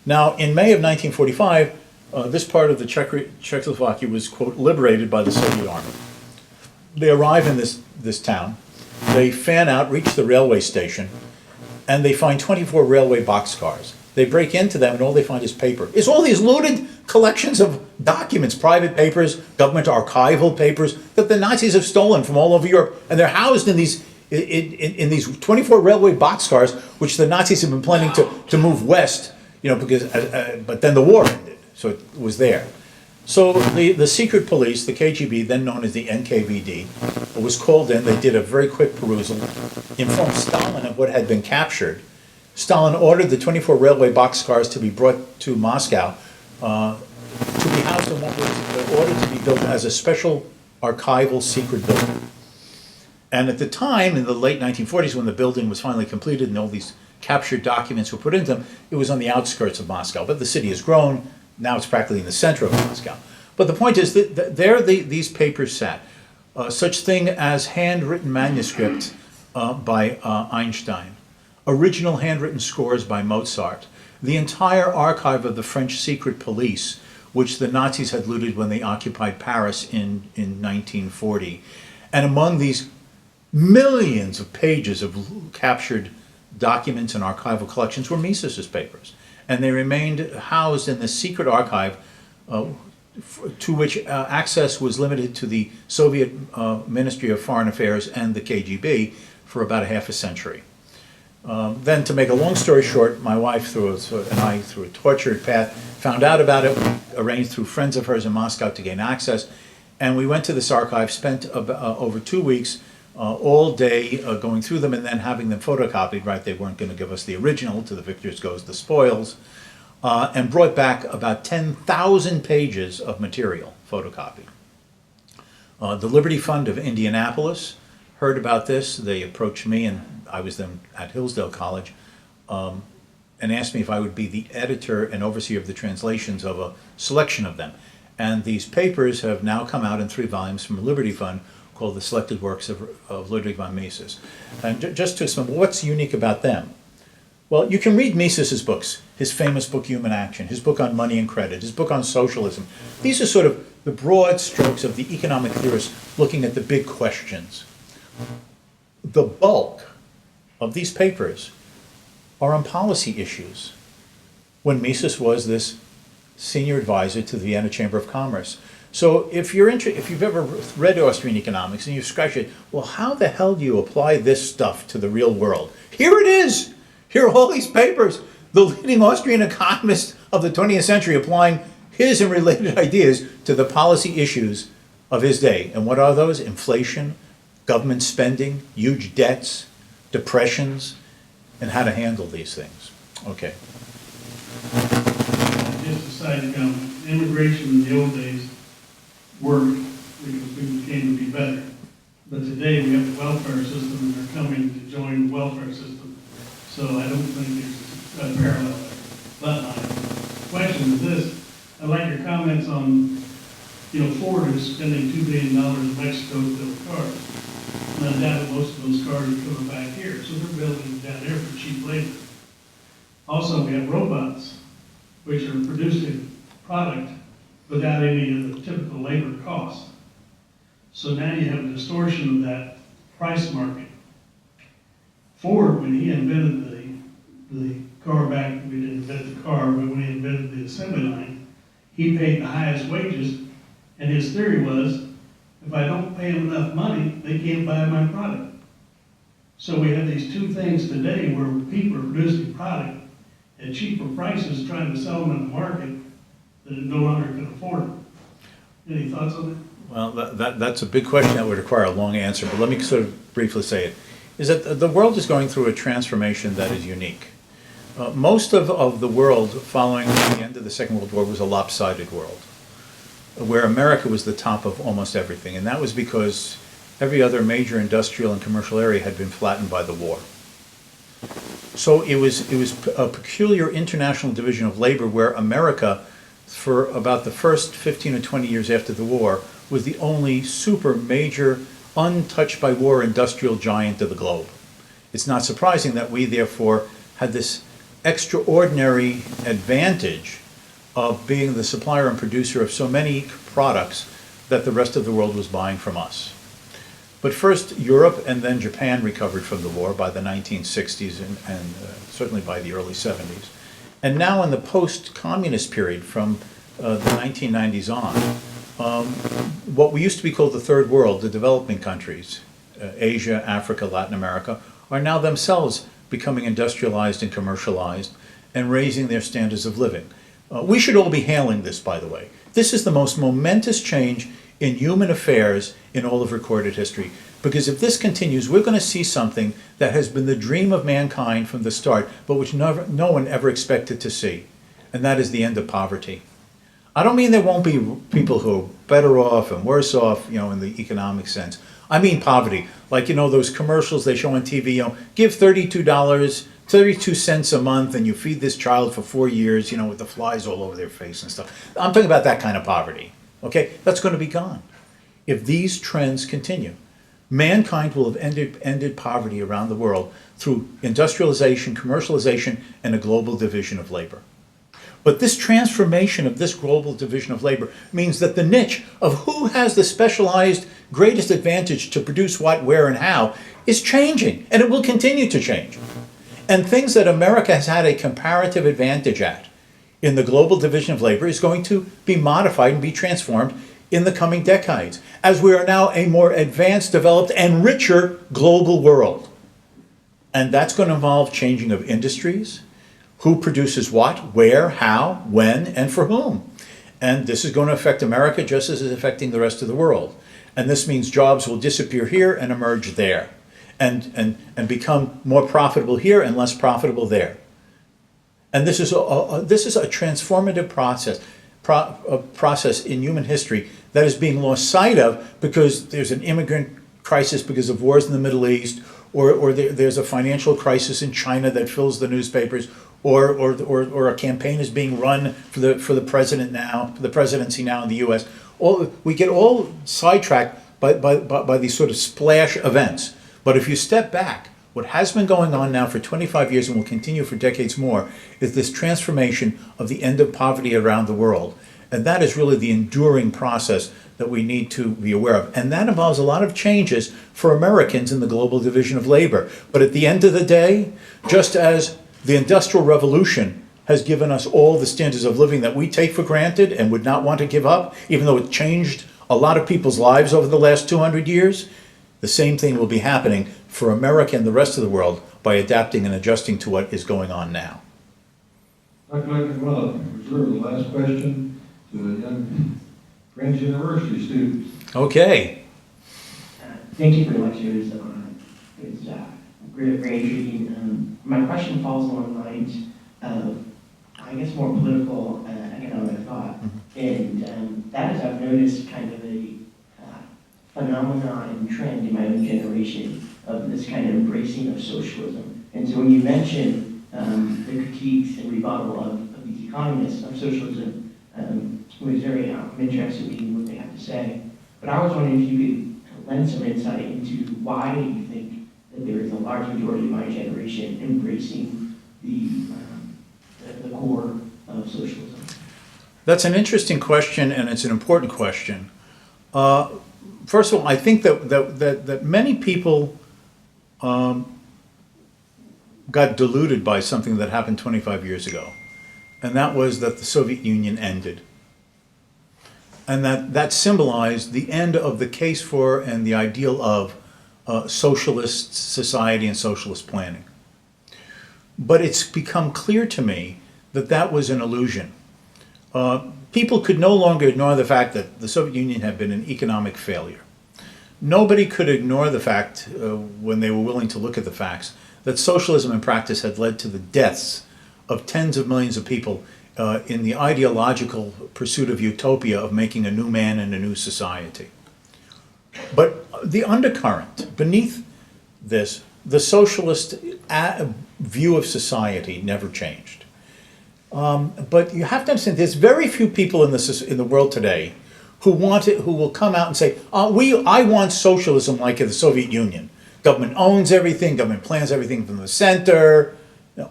Now, in May of 1945, this part of the Czechoslovakia was, quote, liberated by the Soviet Army. They arrive in this town, they fan out, reach the railway station, and they find 24 railway boxcars. They break into them and all they find is paper. It's all these looted collections of documents, private papers, government archival papers that the Nazis have stolen from all over Europe, and they're housed in these 24 railway boxcars, which the Nazis have been planning to move west, because but then the war ended, so it was there. So the secret police, the KGB, then known as the NKVD, was called in. They did a very quick perusal, informed Stalin of what had been captured. Stalin ordered the 24 railway boxcars to be brought to Moscow to be housed in what was ordered to be built as a special archival secret building. And at the time, in the late 1940s, when the building was finally completed and all these captured documents were put into them, it was on the outskirts of Moscow. But the city has grown. Now it's practically in the center of Moscow. But the point is that there these papers sat. Such thing as handwritten manuscripts by Einstein, original handwritten scores by Mozart, the entire archive of the French secret police, which the Nazis had looted when they occupied Paris in 1940. And among these millions of pages of captured documents and archival collections were Mises's papers. And they remained housed in the secret archive to which access was limited to the Soviet Ministry of Foreign Affairs and the KGB for about a half a century. Then, to make a long story short, my wife and I, through a tortured path, found out about it, arranged through friends of hers in Moscow to gain access, and we went to this archive, spent over 2 weeks, all day going through them and then having them photocopied, right? They weren't going to give us the original, to the victors goes the spoils, and brought back about 10,000 pages of material photocopied. The Liberty Fund of Indianapolis heard about this. They approached me, and I was then at Hillsdale College, and asked me if I would be the editor and overseer of the translations of a selection of them. And these papers have now come out in 3 volumes from the Liberty Fund, called The Selected Works of Ludwig von Mises. And just to explain, what's unique about them? Well, you can read Mises's books, his famous book, Human Action, his book on money and credit, his book on socialism. These are sort of the broad strokes of the economic theorists looking at the big questions. The bulk of these papers are on policy issues. When Mises was this senior advisor to the Vienna Chamber of Commerce. So if you've ever read Austrian Economics and you've scratched it, well, how the hell do you apply this stuff to the real world? Here it is. Here are all these papers. The leading Austrian economist of the 20th century applying his and related ideas to the policy issues of his day. And what are those? Inflation, government spending, huge debts, depressions, and how to handle these things. Okay. Just a side note, immigration in the old days worked because people came to be better. But today we have the welfare system and they're coming to join the welfare system. So I don't think there's a parallel there. But my question is this, I like your comments on, Ford is spending $2 billion in Mexico to build cars. And I doubt that most of those cars are coming back here. So they're building down there for cheap labor. Also, we have robots, which are producing product without any of the typical labor costs. So now you have a distortion of that price market. Ford, when he invented the car back, we didn't invent the car, but we invented the assembly line. He paid the highest wages, and his theory was, if I don't pay them enough money, they can't buy my product. So we have these two things today where people are producing product at cheaper prices, trying to sell them in the market that no longer can afford them. Any thoughts on that? Well, that's a big question that would require a long answer, but let me sort of briefly say it. Is that the world is going through a transformation that is unique. Most of the world following the end of the Second World War was a lopsided world, where America was the top of almost everything, and that was because every other major industrial and commercial area had been flattened by the war. So it was a peculiar international division of labor where America, for about the first 15 or 20 years after the war, was the only super major, untouched by war industrial giant of the globe. It's not surprising that we therefore had this extraordinary advantage of being the supplier and producer of so many products that the rest of the world was buying from us. But first, Europe and then Japan recovered from the war by the 1960s and certainly by the early 70s. And now in the post-communist period from the 1990s on, what we used to be called the Third World, the developing countries, Asia, Africa, Latin America, are now themselves becoming industrialized and commercialized and raising their standards of living. We should all be hailing this, by the way. This is the most momentous change in human affairs in all of recorded history. Because if this continues, we're going to see something that has been the dream of mankind from the start, but which no one ever expected to see. And that is the end of poverty. I don't mean there won't be people who are better off and worse off, in the economic sense. I mean poverty. Like, those commercials they show on TV, give $32, 32 cents a month and you feed this child for 4 years, with the flies all over their face and stuff. I'm talking about that kind of poverty. Okay? That's going to be gone if these trends continue. Mankind will have ended poverty around the world through industrialization, commercialization, and a global division of labor. But this transformation of this global division of labor means that the niche of who has the specialized greatest advantage to produce what, where, and how is changing, and it will continue to change. And things that America has had a comparative advantage at in the global division of labor is going to be modified and be transformed in the coming decades, as we are now a more advanced, developed, and richer global world. And that's going to involve changing of industries, who produces what, where, how, when, and for whom. And this is going to affect America just as it's affecting the rest of the world. And this means jobs will disappear here and emerge there, and become more profitable here and less profitable there. And this is a transformative process in human history that is being lost sight of because there's an immigrant crisis because of wars in the Middle East, or there's a financial crisis in China that fills the newspapers, or a campaign is being run for the presidency now in the U.S. We get all sidetracked by these sort of splash events. But if you step back, what has been going on now for 25 years and will continue for decades more is this transformation of the end of poverty around the world. And that is really the enduring process that we need to be aware of. And that involves a lot of changes for Americans in the global division of labor. But at the end of the day, just as the Industrial Revolution has given us all the standards of living that we take for granted and would not want to give up, even though it changed a lot of people's lives over the last 200 years, the same thing will be happening for America and the rest of the world by adapting and adjusting to what is going on now. Dr. Lecter, well, reserve the last question to the young French University students. Okay. Thank you for the lecture. It was very intriguing. My question falls along the lines of, I guess, more political economic thought. And that is, I've noticed kind of a phenomenon and trend in my own generation of this kind of embracing of socialism. And so when you mention the critiques and rebuttal of these economists of socialism, it was very interested in what they have to say. But I was wondering if you could lend some insight into why you think that there is a large majority of my generation embracing the core of socialism. That's an interesting question, and it's an important question. First of all, I think that many people got diluted by something that happened 25 years ago. And that was that the Soviet Union ended. And that symbolized the end of the case for and the ideal of socialist society and socialist planning. But it's become clear to me that that was an illusion. People could no longer ignore the fact that the Soviet Union had been an economic failure. Nobody could ignore the fact, when they were willing to look at the facts, that socialism in practice had led to the deaths of tens of millions of people in the ideological pursuit of utopia of making a new man and a new society. But the undercurrent beneath this, the socialist view of society never changed. But you have to understand, there's very few people in the world today who will come out and say, I want socialism like in the Soviet Union. Government owns everything, government plans everything from the center. No.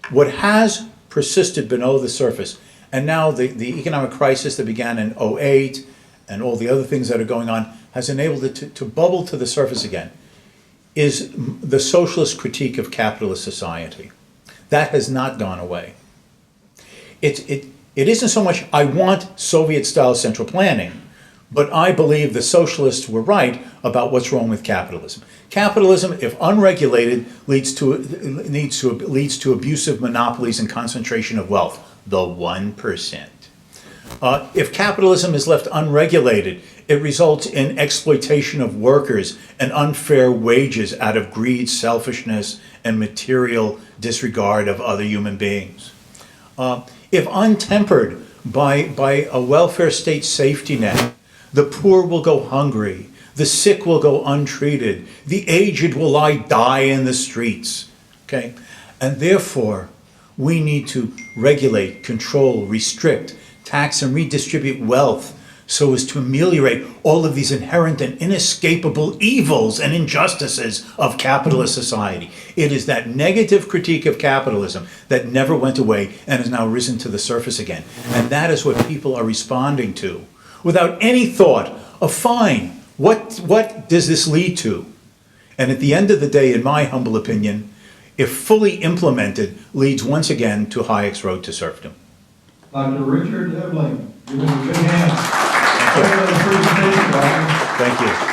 What has persisted below the surface, and now the economic crisis that began in 2008 and all the other things that are going on has enabled it to bubble to the surface again, is the socialist critique of capitalist society. That has not gone away. It isn't so much, I want Soviet-style central planning, but I believe the socialists were right about what's wrong with capitalism. Capitalism, if unregulated, leads to abusive monopolies and concentration of wealth, the 1%. If capitalism is left unregulated, it results in exploitation of workers and unfair wages out of greed, selfishness, and material disregard of other human beings. If untempered by a welfare state safety net, the poor will go hungry, the sick will go untreated, the aged will die in the streets, okay? And therefore, we need to regulate, control, restrict, tax, and redistribute wealth so as to ameliorate all of these inherent and inescapable evils and injustices of capitalist society. It is that negative critique of capitalism that never went away and has now risen to the surface again. And that is what people are responding to, without any thought of, fine, what does this lead to? And at the end of the day, in my humble opinion, if fully implemented, leads once again to Hayek's road to serfdom. Dr. Richard Ebeling, give him a big hand. Thank you. Thank you.